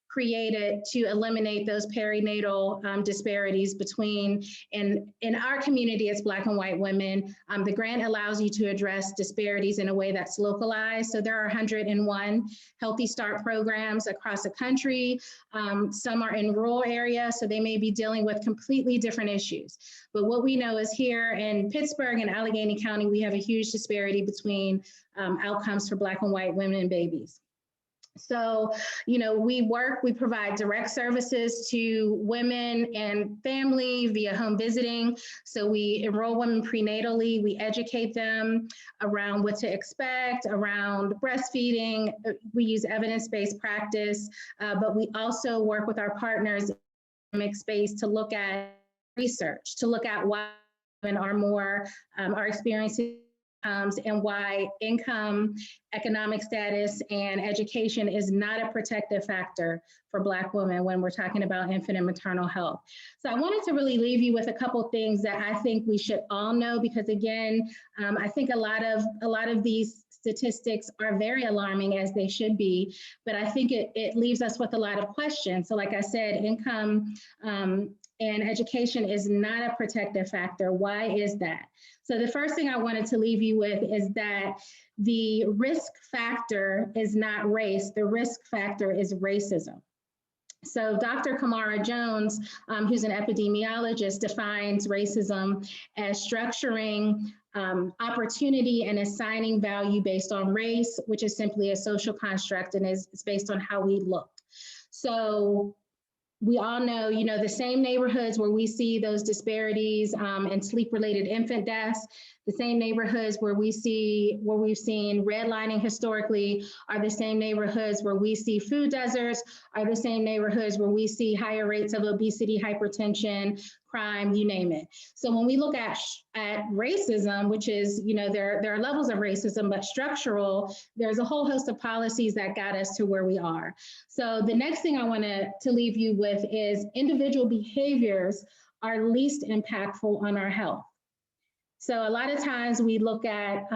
created to eliminate those perinatal disparities between, in our community, it's Black and white women. The grant allows you to address disparities in a way that's localized. So there are 101 Healthy Start programs across the country. Some are in rural areas, so they may be dealing with completely different issues. But what we know is here in Pittsburgh and Allegheny County, we have a huge disparity between outcomes for Black and white women and babies. So, we provide direct services to women and family via home visiting. So we enroll women prenatally, we educate them around what to expect, around breastfeeding. We use evidence-based practice, but we also work with our partners in the academic space to look at research, to look at why women are experiencing and why income, economic status, and education is not a protective factor for Black women when we're talking about infant and maternal health. So I wanted to really leave you with a couple things that I think we should all know, because again, I think a lot of these statistics are very alarming, as they should be, but I think it leaves us with a lot of questions. So like I said, income and education is not a protective factor. Why is that? So the first thing I wanted to leave you with is that the risk factor is not race, the risk factor is racism. So Dr. Kamara Jones, who's an epidemiologist, defines racism as structuring opportunity and assigning value based on race, which is simply a social construct and is based on how we look. So We all know, the same neighborhoods where we see those disparities and sleep-related infant deaths, the same neighborhoods where we've seen redlining historically are the same neighborhoods where we see food deserts, are the same neighborhoods where we see higher rates of obesity, hypertension, crime, you name it. So when we look at racism, which is, there are levels of racism, but structural, there's a whole host of policies that got us to where we are. So the next thing I want to leave you with is individual behaviors are least impactful on our health. So a lot of times we look at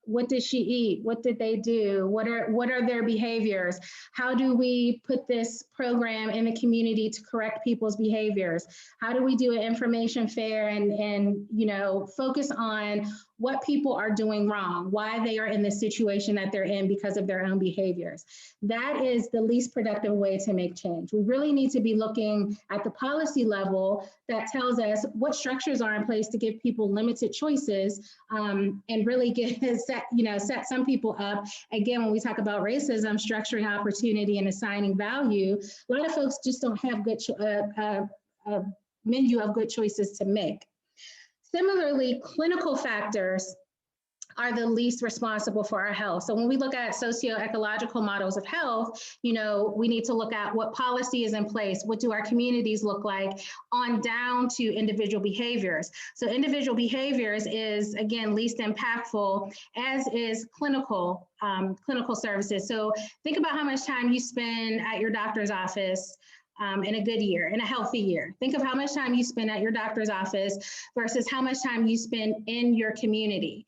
what did she eat? What did they do? What are their behaviors? How do we put this program in the community to correct people's behaviors? How do we do an information fair and focus on what people are doing wrong, why they are in the situation that they're in because of their own behaviors? That is the least productive way to make change. We really need to be looking at the policy level that tells us what structures are in place to give people limited choices and really set some people up. Again, when we talk about racism, structuring opportunity and assigning value, a lot of folks just don't have a menu of good choices to make. Similarly, clinical factors are the least responsible for our health. So when we look at socio-ecological models of health, we need to look at what policy is in place, what do our communities look like, on down to individual behaviors. So individual behaviors is, again, least impactful, as is clinical services. So think about how much time you spend at your doctor's office in a good year, in a healthy year. Think of how much time you spend at your doctor's office versus how much time you spend in your community.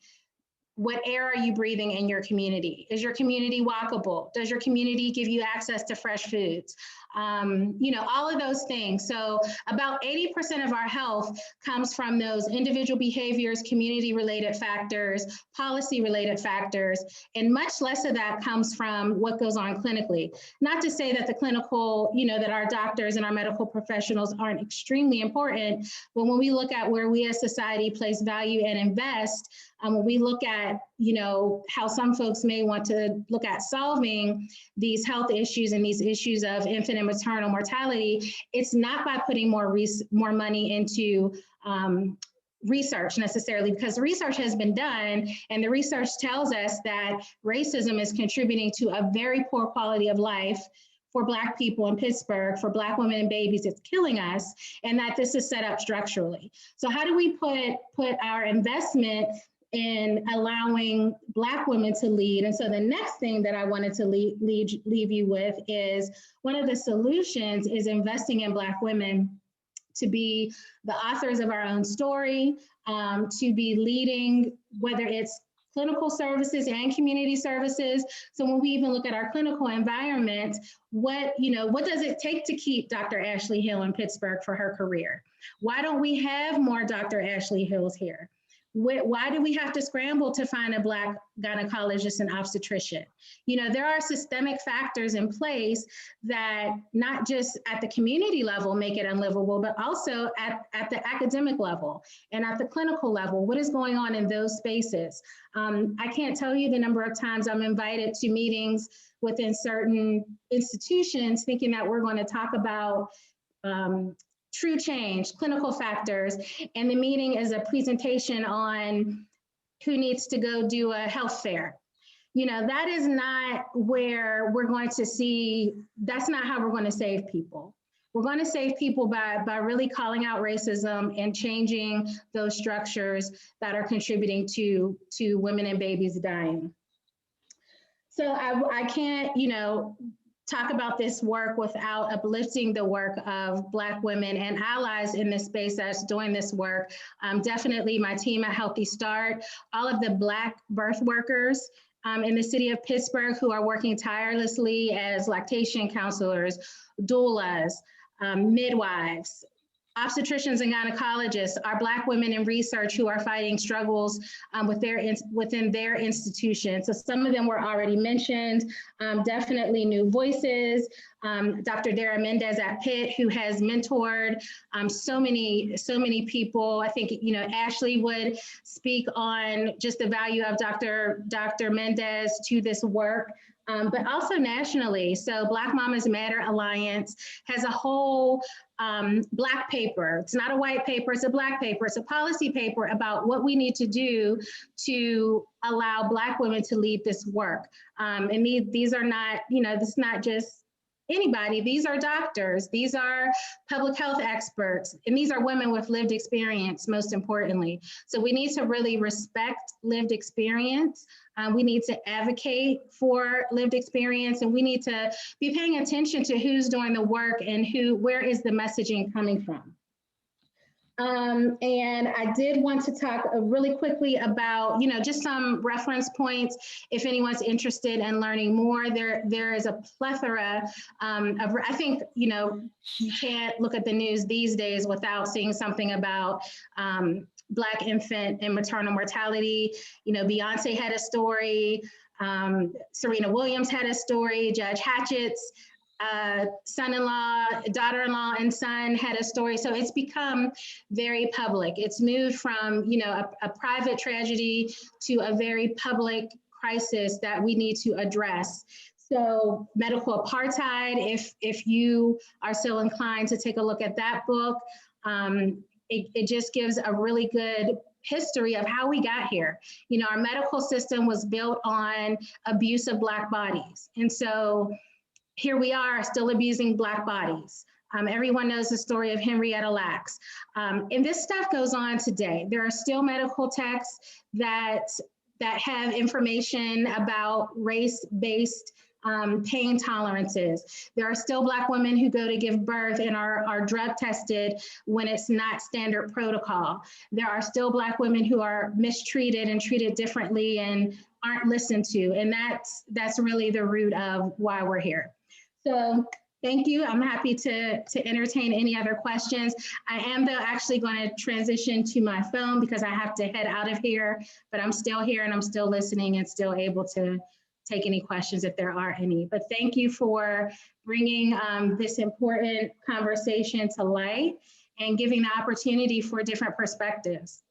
What air are you breathing in your community? Is your community walkable? Does your community give you access to fresh foods? All of those things. So about 80% of our health comes from those individual behaviors, community-related factors, policy-related factors, and much less of that comes from what goes on clinically. Not to say that the clinical, that our doctors and our medical professionals aren't extremely important, but when we look at where we as society place value and invest, when we look at, how some folks may want to look at solving these health issues and these issues of infant and maternal mortality, it's not by putting more money into research necessarily, because research has been done and the research tells us that racism is contributing to a very poor quality of life for Black people in Pittsburgh, for Black women and babies. It's killing us, and that this is set up structurally. So how do we put our investment in allowing Black women to lead? And so the next thing that I wanted to leave you with is one of the solutions is investing in Black women to be the authors of our own story, to be leading, whether it's clinical services and community services. So when we even look at our clinical environment, what does it take to keep Dr. Ashley Hill in Pittsburgh for her career? Why don't we have more Dr. Ashley Hills here? Why do we have to scramble to find a Black gynecologist and obstetrician? There are systemic factors in place that not just at the community level make it unlivable, but also at the academic level and at the clinical level. What is going on in those spaces? I can't tell you the number of times I'm invited to meetings within certain institutions thinking that we're going to talk about true change, clinical factors, and the meeting is a presentation on who needs to go do a health fair. That is not where we're going to see, that's not how we're going to save people. We're going to save people by really calling out racism and changing those structures that are contributing to women and babies dying. So I can't, talk about this work without uplifting the work of Black women and allies in this space that's doing this work. Definitely my team at Healthy Start, all of the Black birth workers in the city of Pittsburgh who are working tirelessly as lactation counselors, doulas, midwives, obstetricians and gynecologists, are Black women in research who are fighting struggles within their institutions. So some of them were already mentioned, definitely new voices. Dr. Dara Mendez at Pitt, who has mentored so many people. I think, Ashley would speak on just the value of Dr. Mendez to this work. but also nationally. So Black Mamas Matter Alliance has a whole Black paper. It's not a white paper, it's a Black paper. It's a policy paper about what we need to do to allow Black women to lead this work. And these are not, this is not just anybody. These are doctors, these are public health experts, and these are women with lived experience, most importantly. So we need to really respect lived experience. We need to advocate for lived experience, and we need to be paying attention to who's doing the work and where is the messaging coming from. And I did want to talk really quickly about, just some reference points. If anyone's interested in learning more, there is a plethora of, I think, you can't look at the news these days without seeing something about Black infant and maternal mortality. Beyonce had a story, Serena Williams had a story, Judge Hatchett's son-in-law, daughter-in-law, and son had a story. So it's become very public. It's moved from, a private tragedy to a very public crisis that we need to address. So medical apartheid, if you are so inclined to take a look at that book, it just gives a really good history of how we got here. Our medical system was built on abuse of Black bodies. And so here we are still abusing Black bodies. Everyone knows the story of Henrietta Lacks. And this stuff goes on today. There are still medical texts that have information about race-based pain tolerances. There are still Black women who go to give birth and are drug tested when it's not standard protocol. There are still Black women who are mistreated and treated differently and aren't listened to. And that's really the root of why we're here. So thank you. I'm happy to entertain any other questions. I am though actually going to transition to my phone because I have to head out of here, but I'm still here and I'm still listening and still able to take any questions if there are any. But thank you for bringing this important conversation to light and giving the opportunity for different perspectives.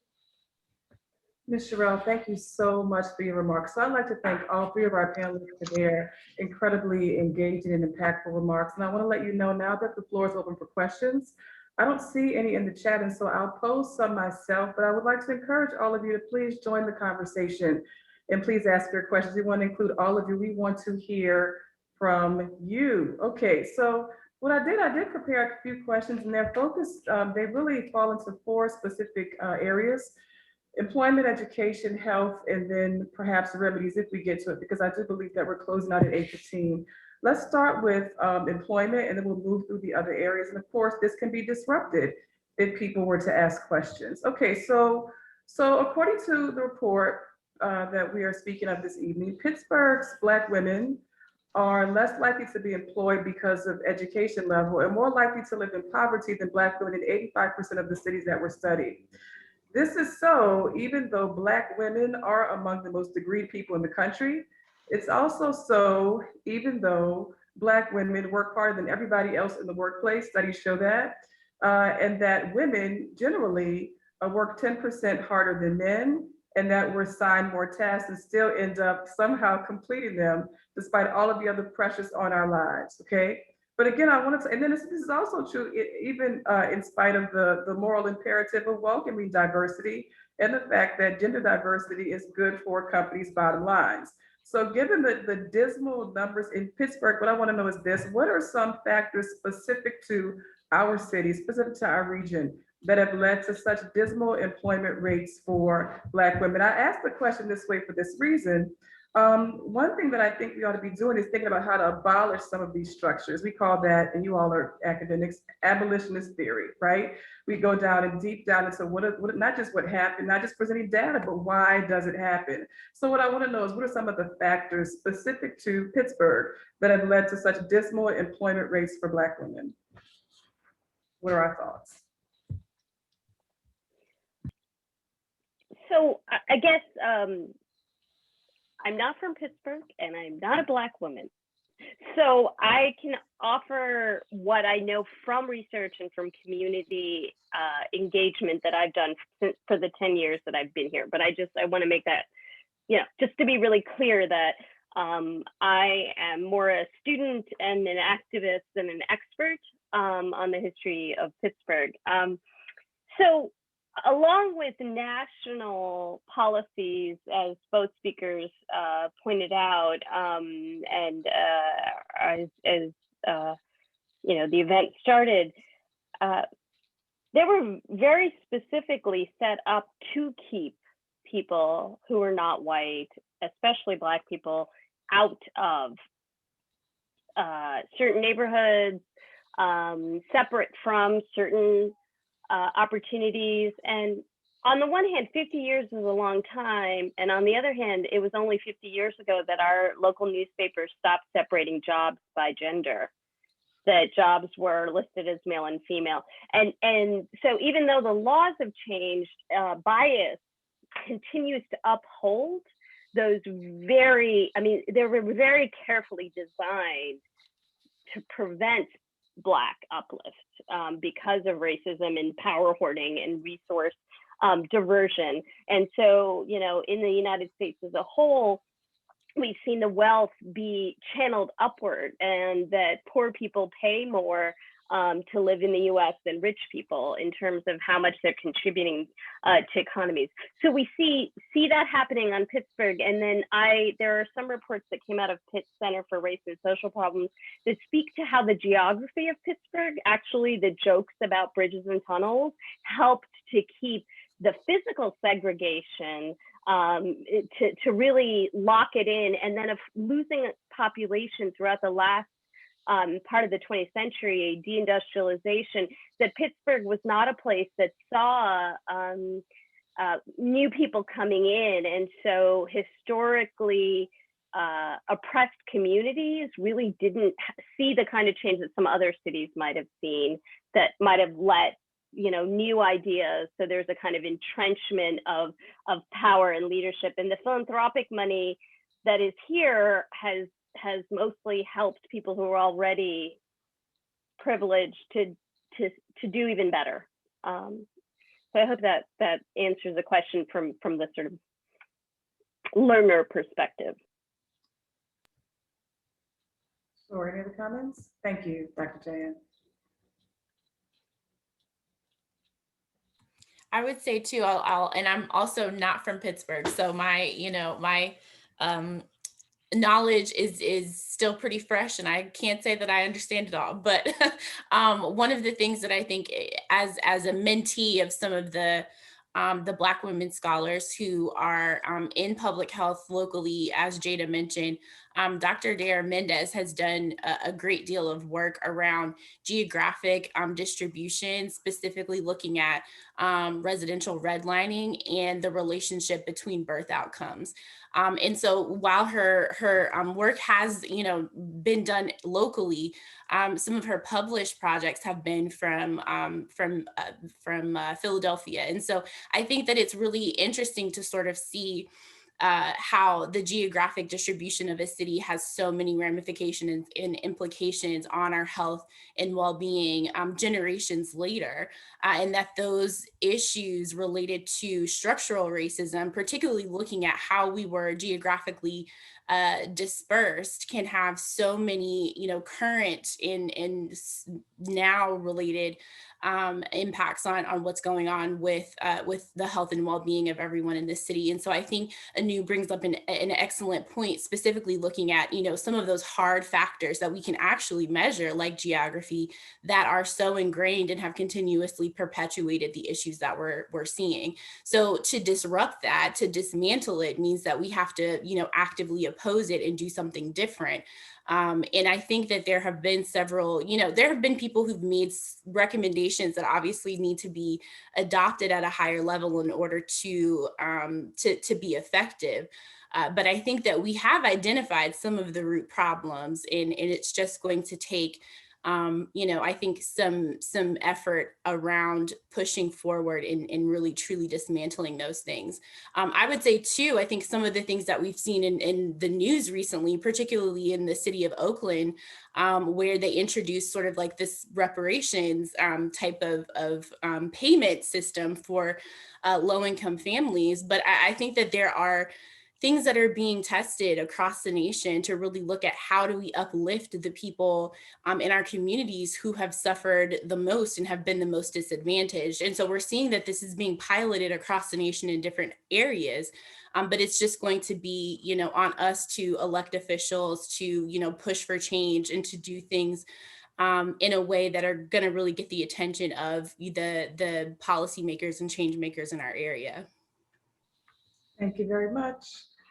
Ms. Shirriel, thank you so much for your remarks. So I'd like to thank all three of our panelists for their incredibly engaging and impactful remarks. And I want to let you know now that the floor is open for questions. I don't see any in the chat, and so I'll pose some myself, but I would like to encourage all of you to please join the conversation and please ask your questions. We want to include all of you. We want to hear from you. Okay, so what I did prepare a few questions, and they're focused, they really fall into four specific areas: employment, education, health, and then perhaps remedies if we get to it, because I do believe that we're closing out at 8:15. Let's start with employment, and then we'll move through the other areas. And of course, this can be disrupted if people were to ask questions. Okay, so according to the report that we are speaking of this evening, Pittsburgh's Black women are less likely to be employed because of education level and more likely to live in poverty than Black women in 85% of the cities that were studied. This is so even though Black women are among the most degreed people in the country. It's also so even though Black women work harder than everybody else in the workplace. Studies show that, and that women generally work 10% harder than men, and that we're assigned more tasks and still end up somehow completing them despite all of the other pressures on our lives, okay? But again, I wanted to, and then this is also true even in spite of the moral imperative of welcoming diversity and the fact that gender diversity is good for companies' bottom lines. So given the dismal numbers in Pittsburgh, what I want to know is this: what are some factors specific to our city, specific to our region, that have led to such dismal employment rates for Black women? I asked the question this way for this reason. One thing that I think we ought to be doing is thinking about how to abolish some of these structures. We call that, and you all are academics, abolitionist theory, right? We go down and deep down into what not just what happened, not just presenting data, but why does it happen? So what I want to know is, what are some of the factors specific to Pittsburgh that have led to such dismal employment rates for Black women? What are our thoughts? So I guess I'm not from Pittsburgh and I'm not a Black woman. So I can offer what I know from research and from community engagement that I've done for the 10 years that I've been here. But I want to make that, just to be really clear that I am more a student and an activist than an expert on the history of Pittsburgh. So along with national policies, as both speakers pointed out, and as you know, the event started, they were very specifically set up to keep people who are not white, especially Black people, out of certain neighborhoods, separate from certain opportunities. And on the one hand, 50 years is a long time. And on the other hand, it was only 50 years ago that our local newspapers stopped separating jobs by gender, that jobs were listed as male and female. And so even though the laws have changed, bias continues to uphold those very, I mean, they were very carefully designed to prevent Black uplift because of racism and power hoarding and resource diversion. And so, you know, in the United States as a whole, we've seen the wealth be channeled upward, and that poor people pay more to live in the US than rich people in terms of how much they're contributing to economies. So we see that happening on Pittsburgh. And then there are some reports that came out of Pitt Center for Race and Social Problems that speak to how the geography of Pittsburgh, actually the jokes about bridges and tunnels, helped to keep the physical segregation to really lock it in, and then of losing population throughout the last part of the 20th century, deindustrialization, that Pittsburgh was not a place that saw new people coming in. And so historically oppressed communities really didn't see the kind of change that some other cities might have seen, that might have let, you know, new ideas. So there's a kind of entrenchment of power and leadership. And the philanthropic money that is here has mostly helped people who are already privileged to do even better. So I hope that answers the question from the sort of learner perspective. Sure, any other comments? Thank you, Dr. Jain. I would say too, and I'm also not from Pittsburgh, so my knowledge is still pretty fresh, and I can't say that I understand it all. But one of the things that I think, as a mentee of some of the Black women scholars who are in public health locally, as Jada mentioned, Dr. Dare Mendez has done a great deal of work around geographic distribution, specifically looking at residential redlining and the relationship between birth outcomes. And so while her work has, you know, been done locally, some of her published projects have been from Philadelphia. And so I think that it's really interesting to sort of see how the geographic distribution of a city has so many ramifications and implications on our health and well-being generations later, and that those issues related to structural racism, particularly looking at how we were geographically dispersed, can have so many, you know, current and now related impacts on what's going on with the health and well-being of everyone in this city. And so I think Anu brings up an excellent point, specifically looking at, you know, some of those hard factors that we can actually measure, like geography, that are so ingrained and have continuously perpetuated the issues that we're seeing. So to disrupt that, to dismantle it, means that we have to, you know, actively oppose it and do something different. And I think that there have been several, you know, there have been people who've made recommendations that obviously need to be adopted at a higher level in order to be effective. But I think that we have identified some of the root problems, and it's just going to take, you know, I think some effort around pushing forward and really truly dismantling those things. I would say too, I think some of the things that we've seen in the news recently, particularly in the city of Oakland, where they introduced sort of like this reparations type of payment system for low-income families. But I think that there are things that are being tested across the nation to really look at how do we uplift the people in our communities who have suffered the most and have been the most disadvantaged. And so we're seeing that this is being piloted across the nation in different areas, but it's just going to be, on us to elect officials to, push for change and to do things in a way that are going to really get the attention of the policymakers and change makers in our area. Thank you very much.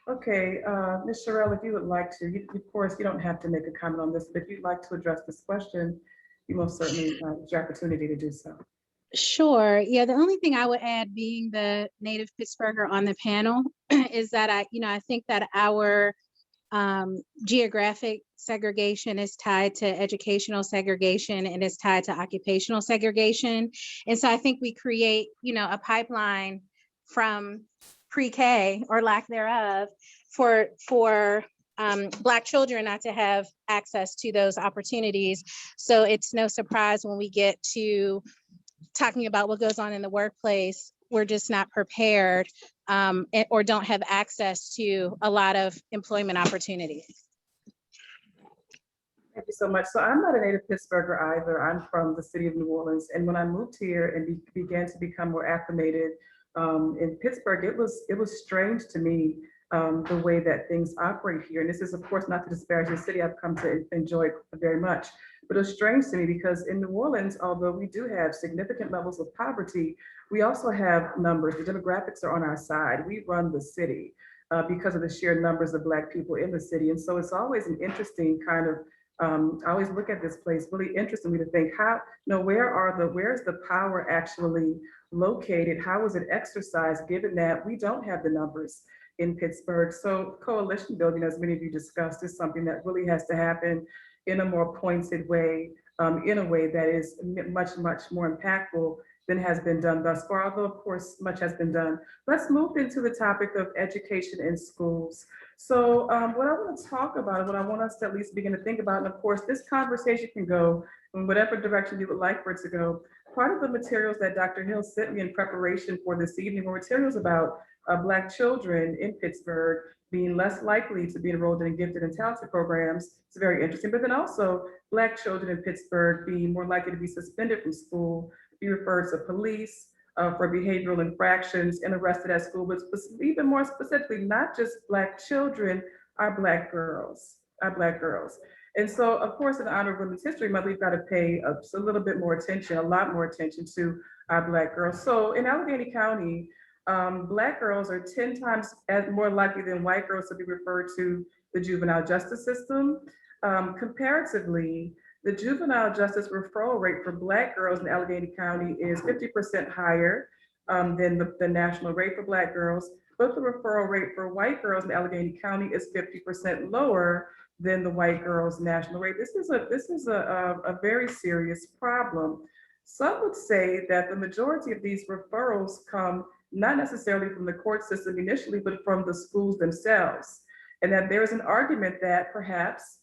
Okay, Ms. Shirriel, if you would like to, of course, you don't have to make a comment on this, but if you'd like to address this question, you most certainly have the opportunity to do so. Sure. Yeah, the only thing I would add, being the native Pittsburgher on the panel, is that I think that our geographic segregation is tied to educational segregation and is tied to occupational segregation. And so I think we create, a pipeline from pre-K or lack thereof for Black children not to have access to those opportunities. So it's no surprise when we get to talking about what goes on in the workplace, we're just not prepared or don't have access to a lot of employment opportunities. Thank you so much. So I'm not a native Pittsburgher either. I'm from the city of New Orleans. And when I moved here and began to become more acclimated in Pittsburgh, it was strange to me the way that things operate here. And this is, of course, not to disparage the city. I've come to enjoy it very much. But it was strange to me because in New Orleans, although we do have significant levels of poverty, we also have numbers. The demographics are on our side. We run the city because of the sheer numbers of Black people in the city. And so it's always an interesting kind of, I always look at this place, really interesting me to think where's the power actually located? How is it exercised, given that we don't have the numbers in Pittsburgh? So coalition building, as many of you discussed, is something that really has to happen in a more pointed way, in a way that is much, much more impactful than has been done thus far, although of course much has been done. Let's move into the topic of education in schools. So what I want to talk about, what I want us to at least begin to think about, and of course this conversation can go in whatever direction you would like for it to go. Part of the materials that Dr. Hill sent me in preparation for this evening were materials about Black children in Pittsburgh being less likely to be enrolled in gifted and talented programs. It's very interesting. But then also Black children in Pittsburgh being more likely to be suspended from school, be referred to police for behavioral infractions and arrested at school, but even more specifically, not just Black children, our Black girls, And so, of course, in honor of Women's History Month, we've got to pay a little bit more attention, a lot more attention to our Black girls. So in Allegheny County, Black girls are 10 times more likely than white girls to be referred to the juvenile justice system. Comparatively, the juvenile justice referral rate for Black girls in Allegheny County is 50% higher than the national rate for Black girls, but the referral rate for white girls in Allegheny County is 50% lower than the white girls' national rate. This is a very serious problem. Some would say that the majority of these referrals come not necessarily from the court system initially, but from the schools themselves. And that there's an argument that perhaps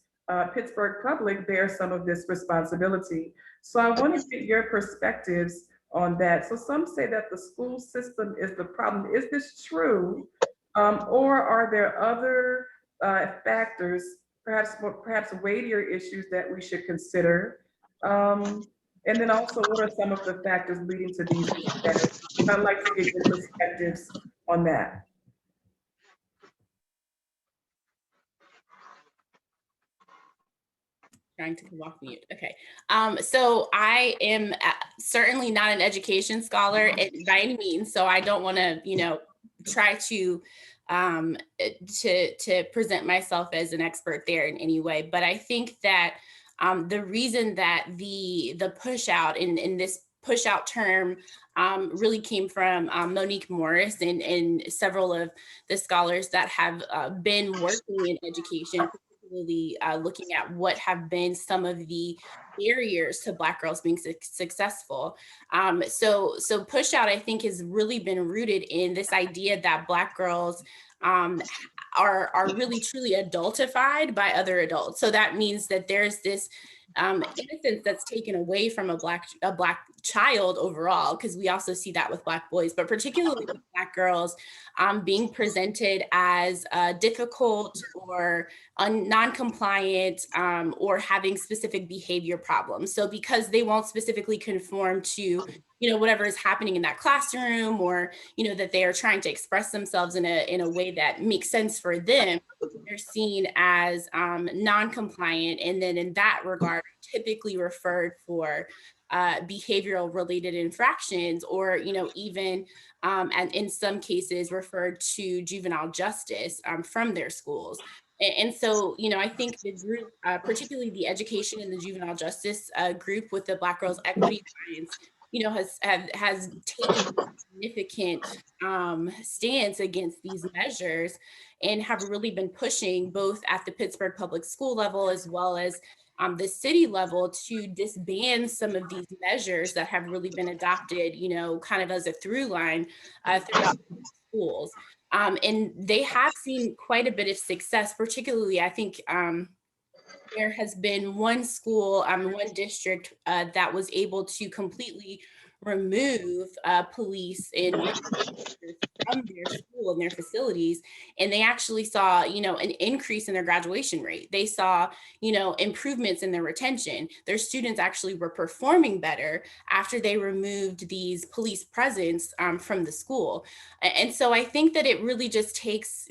Pittsburgh Public bears some of this responsibility. So I want to get your perspectives on that. So some say that the school system is the problem. Is this true? Or are there other factors, perhaps weightier issues that we should consider? And then also, what are some of the factors leading to these issues? I'd like to get your perspectives on that. Trying to come off mute. Okay. So I am certainly not an education scholar by any means. So I don't want to, try to present myself as an expert there in any way. But I think that the reason that the push out in this push out term really came from Monique Morris and several of the scholars that have been working in education, particularly looking at what have been some of the barriers to Black girls being successful. So push out, I think, has really been rooted in this idea that Black girls are really truly adultified by other adults. So that means that there's this innocence that's taken away from a black child overall, because we also see that with Black boys, but particularly with Black girls, being presented as difficult or non-compliant, or having specific behavior problems. So because they won't specifically conform to whatever is happening in that classroom, or that they are trying to express themselves in a way that makes sense for them, they're seen as non-compliant, and then in that regard typically referred for behavioral related infractions, or even and in some cases referred to juvenile justice from their schools. And so, I think the group, particularly the education and the juvenile justice group with the Black Girls Equity Alliance, has taken a significant stance against these measures, and have really been pushing both at the Pittsburgh public school level as well as the city level to disband some of these measures that have really been adopted, kind of as a through line throughout schools. And they have seen quite a bit of success, particularly, I think, there has been one school, one district that was able to completely remove police and from their school and their facilities, and they actually saw an increase in their graduation rate. They saw improvements in their retention. Their students actually were performing better after they removed these police presence from the school. And so I think that it really just takes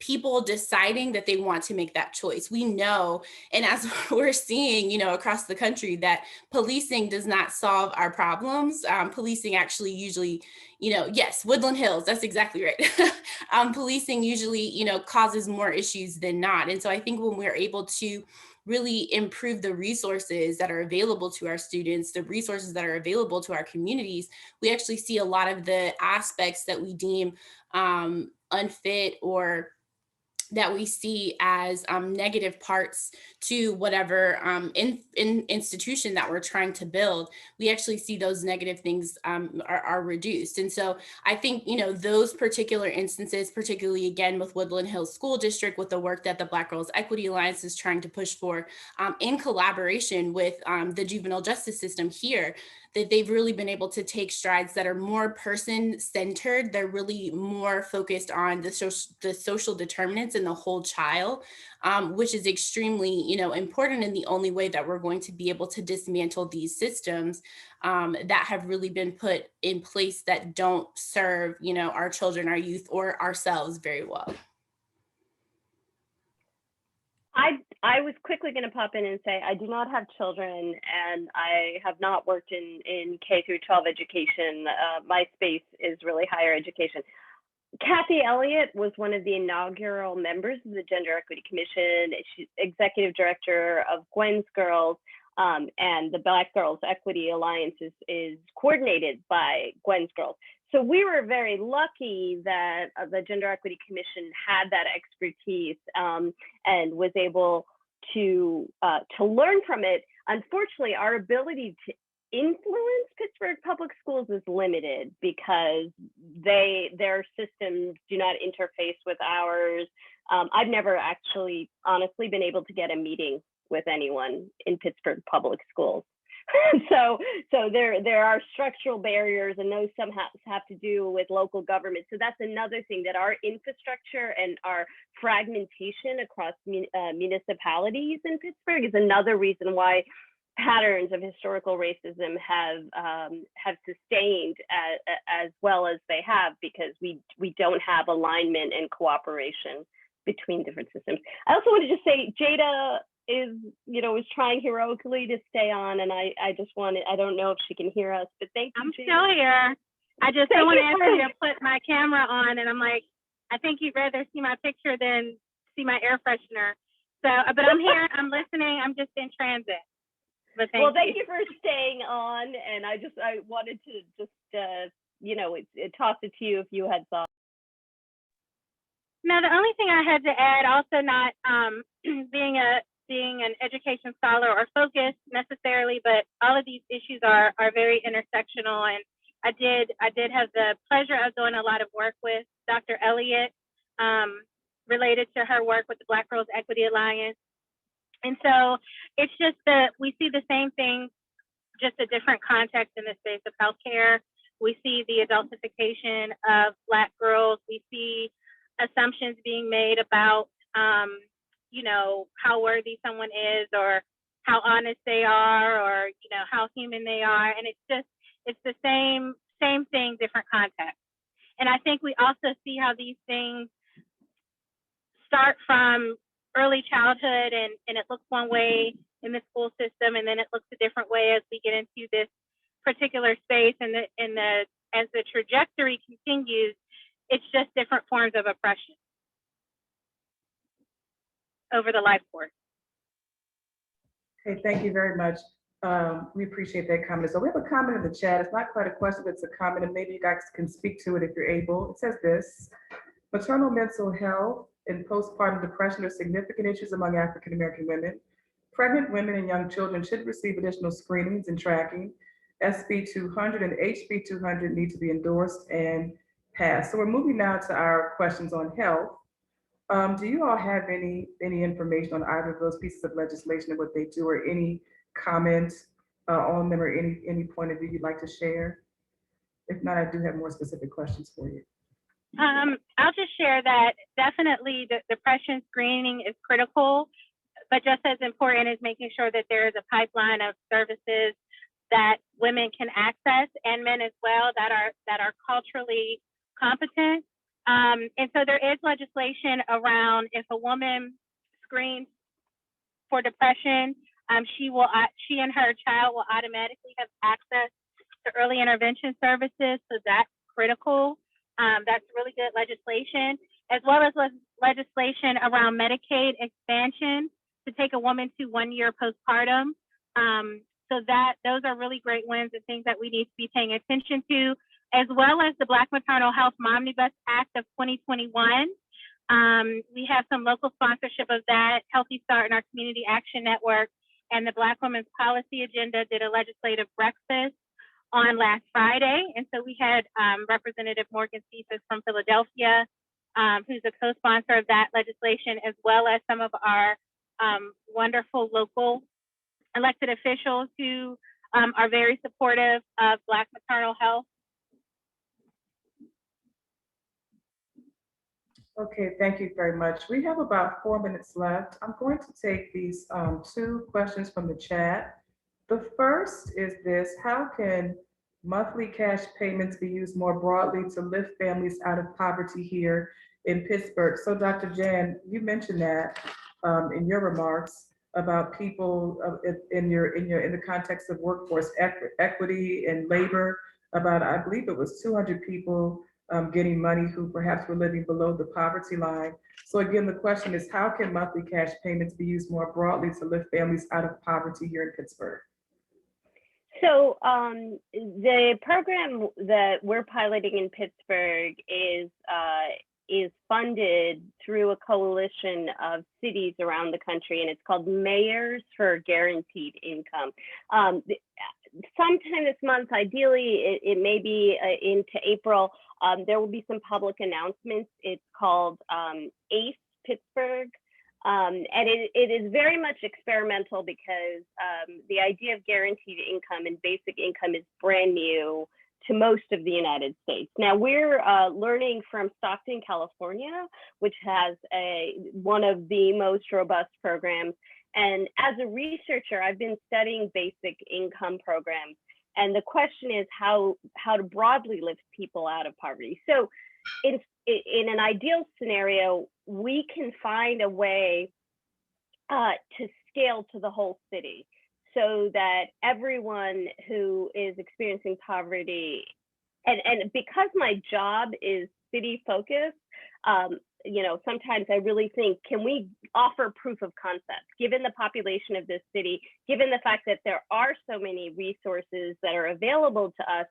people deciding that they want to make that choice. We know, and as we're seeing, across the country, that policing does not solve our problems. Policing actually usually, yes, Woodland Hills, that's exactly right. Policing usually, causes more issues than not. And so I think when we're able to really improve the resources that are available to our students, the resources that are available to our communities, we actually see a lot of the aspects that we deem unfit, or that we see as negative parts to whatever institution that we're trying to build, we actually see those negative things are reduced. And so I think, those particular instances, particularly again with Woodland Hills School District, with the work that the Black Girls Equity Alliance is trying to push for in collaboration with the juvenile justice system here, that they've really been able to take strides that are more person-centered. They're really more focused on the social determinants and the whole child, which is extremely, important, and the only way that we're going to be able to dismantle these systems that have really been put in place that don't serve, our children, our youth, or ourselves very well. I was quickly going to pop in and say I do not have children, and I have not worked in K through 12 education. My space is really higher education. Kathy Elliott was one of the inaugural members of the Gender Equity Commission. She's executive director of Gwen's Girls, and the Black Girls Equity Alliance is coordinated by Gwen's Girls. So we were very lucky that the Gender Equity Commission had that expertise and was able to learn from it. Unfortunately, our ability to influence Pittsburgh public schools is limited because their systems do not interface with ours. I've never actually honestly been able to get a meeting with anyone in Pittsburgh public schools. So there are structural barriers, and those some have to do with local government. So that's another thing, that our infrastructure and our fragmentation across municipalities in Pittsburgh is another reason why patterns of historical racism have sustained as well as they have, because we don't have alignment and cooperation between different systems. I also wanted to say Jada is trying heroically to stay on, and I don't know if she can hear us, but thank you. I'm still here. I just don't want to ask you to put my camera on, and I'm like, I think you'd rather see my picture than see my air freshener. So, but I'm here, I'm listening, I'm just in transit. But thank you for staying on, and I wanted to just toss it to you if you had thoughts. No, the only thing I had to add, also not being an education scholar or focused necessarily, but all of these issues are very intersectional. And I did have the pleasure of doing a lot of work with Dr. Elliott related to her work with the Black Girls Equity Alliance. And so it's just that we see the same thing, just a different context in the space of healthcare. We see the adultification of Black girls. We see assumptions being made about, you know, how worthy someone is, or how honest they are, or, you know, how human they are. And it's the same thing, different context. And I think we also see how these things start from early childhood, and it looks one way in the school system, and then it looks a different way as we get into this particular space, and as the trajectory continues, it's just different forms of oppression over the life course. Okay, thank you very much. We appreciate that comment. So we have a comment in the chat. It's not quite a question, but it's a comment, and maybe you guys can speak to it if you're able. It says this: maternal mental health and postpartum depression are significant issues among African-American women. Pregnant women and young children should receive additional screenings and tracking. SB 200 and HB 200 need to be endorsed and passed. So we're moving now to our questions on health. Do you all have any information on either of those pieces of legislation and what they do, or any comments on them, or any point of view you'd like to share? If not, I do have more specific questions for you. I'll just share that definitely the depression screening is critical, but just as important is making sure that there is a pipeline of services that women can access, and men as well, that are culturally competent. And so there is legislation around, if a woman screens for depression, she and her child will automatically have access to early intervention services. So that's critical. That's really good legislation, as well as legislation around Medicaid expansion to take a woman to 1 year postpartum. So those are really great wins and things that we need to be paying attention to, as well as the Black Maternal Health Momnibus Act of 2021. We have some local sponsorship of that. Healthy Start and our Community Action Network and the Black Women's Policy Agenda did a legislative breakfast on last Friday. And so we had Representative Morgan Cephas from Philadelphia, who's a co-sponsor of that legislation, as well as some of our wonderful local elected officials who are very supportive of Black maternal health. Okay, thank you very much. We have about 4 minutes left. I'm going to take these 2 questions from the chat. The first is this: how can monthly cash payments be used more broadly to lift families out of poverty here in Pittsburgh? So Dr. Jain, you mentioned that in your remarks about people in the context of workforce equity and labor, about, I believe it was 200 people getting money who perhaps were living below the poverty line. So again, the question is, how can monthly cash payments be used more broadly to lift families out of poverty here in Pittsburgh? So the program that we're piloting in Pittsburgh is funded through a coalition of cities around the country, and it's called Mayors for Guaranteed Income. Sometime this month, ideally, it may be into April, there will be some public announcements. It's called ACE Pittsburgh. And it is very much experimental, because the idea of guaranteed income and basic income is brand new to most of the United States. Now we're learning from Stockton, California, which has one of the most robust programs. And as a researcher, I've been studying basic income programs. And the question is how to broadly lift people out of poverty. So in an ideal scenario, we can find a way to scale to the whole city, so that everyone who is experiencing poverty, and because my job is city focused, sometimes I really think, can we offer proof of concept, given the population of this city, given the fact that there are so many resources that are available to us?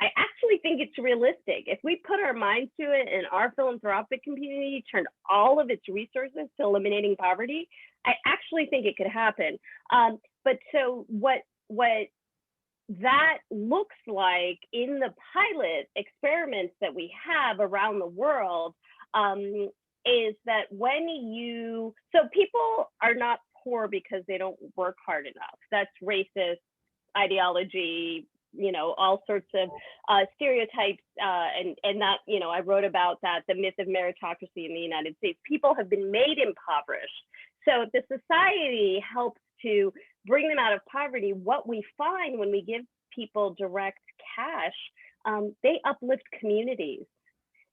I actually think it's realistic. If we put our minds to it and our philanthropic community turned all of its resources to eliminating poverty, I actually think it could happen. But so what that looks like in the pilot experiments that we have around the world is that so people are not poor because they don't work hard enough. That's racist ideology, all sorts of stereotypes, and that, I wrote about that, the myth of meritocracy in the United States. People have been made impoverished. So if the society helps to bring them out of poverty, what we find when we give people direct cash, they uplift communities.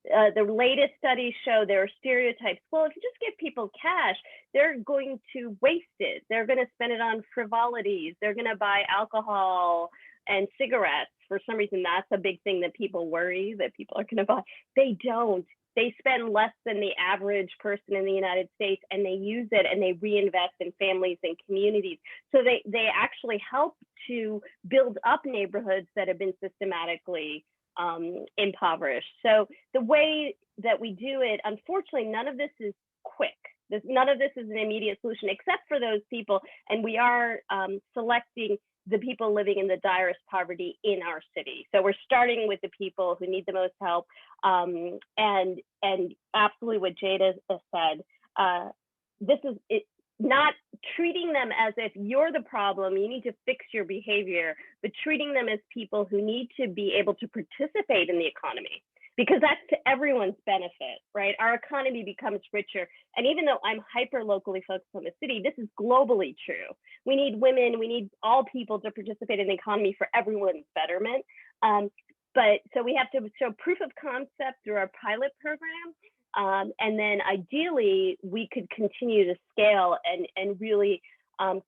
The latest studies show there are stereotypes. Well, if you just give people cash, they're going to waste it. They're going to spend it on frivolities. They're going to buy alcohol and cigarettes. For some reason, that's a big thing that people worry that people are going to buy. They don't. They spend less than the average person in the United States, and they use it and they reinvest in families and communities. So they actually help to build up neighborhoods that have been systematically impoverished. So the way that we do it, unfortunately, none of this is quick. None of this is an immediate solution, except for those people. And we are selecting the people living in the direst poverty in our city. So we're starting with the people who need the most help. And absolutely what Jada said, this is it, not treating them as if you're the problem, you need to fix your behavior, but treating them as people who need to be able to participate in the economy, because that's to everyone's benefit, right? Our economy becomes richer. And even though I'm hyper locally focused on the city, this is globally true. We need women, we need all people to participate in the economy for everyone's betterment. But so we have to show proof of concept through our pilot program. And then ideally, we could continue to scale and really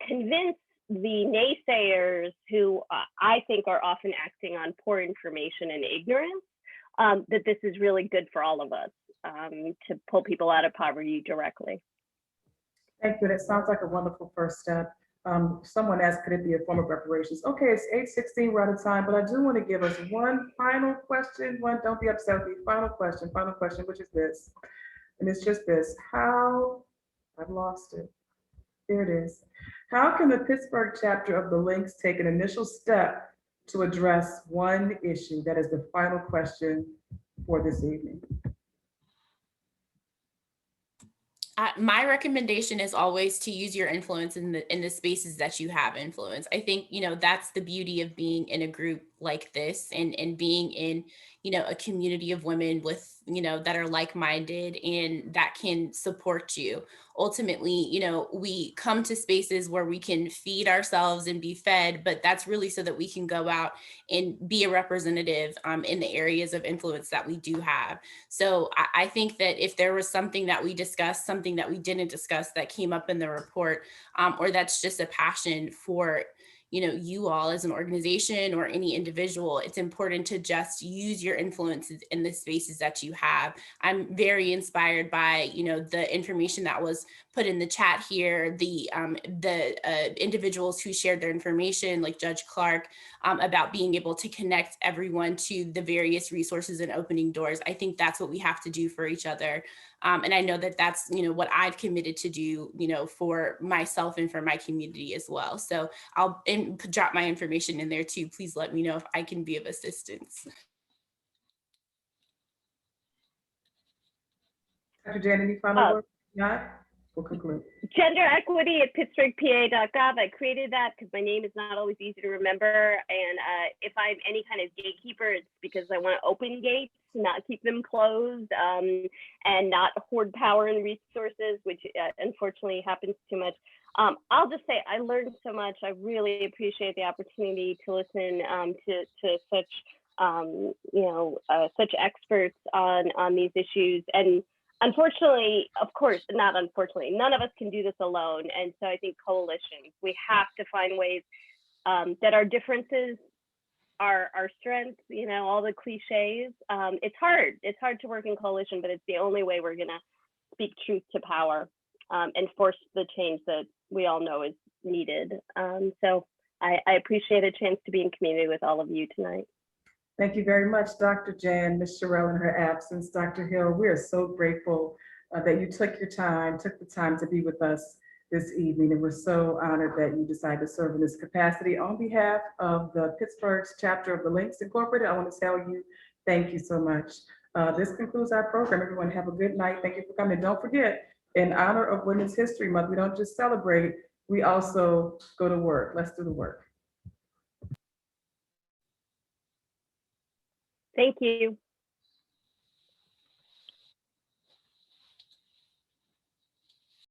convince the naysayers who I think are often acting on poor information and ignorance, that this is really good for all of us to pull people out of poverty directly. Thank you. That sounds like a wonderful first step. Someone asked, could it be a form of reparations? Okay, it's 8:16, we're out of time, but I do want to give us one final question. Don't be upset with me. Final question, which is this. And it's just this. I've lost it. There it is. How can the Pittsburgh chapter of the Links take an initial step to address one issue? That is the final question for this evening. My recommendation is always to use your influence in the spaces that you have influence. I think, that's the beauty of being in a group like this and being in, a community of women with, that are like-minded and that can support you. Ultimately, we come to spaces where we can feed ourselves and be fed, but that's really so that we can go out and be a representative in the areas of influence that we do have. So I think that if there was something that we discussed, something that we didn't discuss that came up in the report, or that's just a passion for you all as an organization or any individual, it's important to just use your influences in the spaces that you have. I'm very inspired by, the information that was put in the chat here, the individuals who shared their information, like Judge Clark, about being able to connect everyone to the various resources and opening doors. I think that's what we have to do for each other. And I know that that's, what I've committed to do, for myself and for my community as well. So I'll drop my information in there too. Please let me know if I can be of assistance. Dr. Jain, any final words? Not? We'll conclude. Gender equity at pittsburghpa.gov. I created that because my name is not always easy to remember. And if I'm any kind of gatekeeper, it's because I want to open gates, not keep them closed, and not hoard power and resources, which unfortunately happens too much. I'll just say I learned so much. I really appreciate the opportunity to listen to such such experts on these issues. And unfortunately, of course, not unfortunately, none of us can do this alone. And so I think coalitions, we have to find ways that our differences are our strengths, all the cliches. It's hard to work in coalition, but it's the only way we're gonna speak truth to power and force the change that we all know is needed. So I appreciate a chance to be in community with all of you tonight. Thank you very much, Dr. Jain, Ms. Shirriel in her absence. Dr. Hill, we are so grateful that you took the time to be with us this evening, and we're so honored that you decided to serve in this capacity. On behalf of the Pittsburgh chapter of the Links Incorporated, I want to tell you, thank you so much. This concludes our program. Everyone have a good night. Thank you for coming. Don't forget, in honor of Women's History Month, we don't just celebrate we also go to work. Let's do the work. Thank you.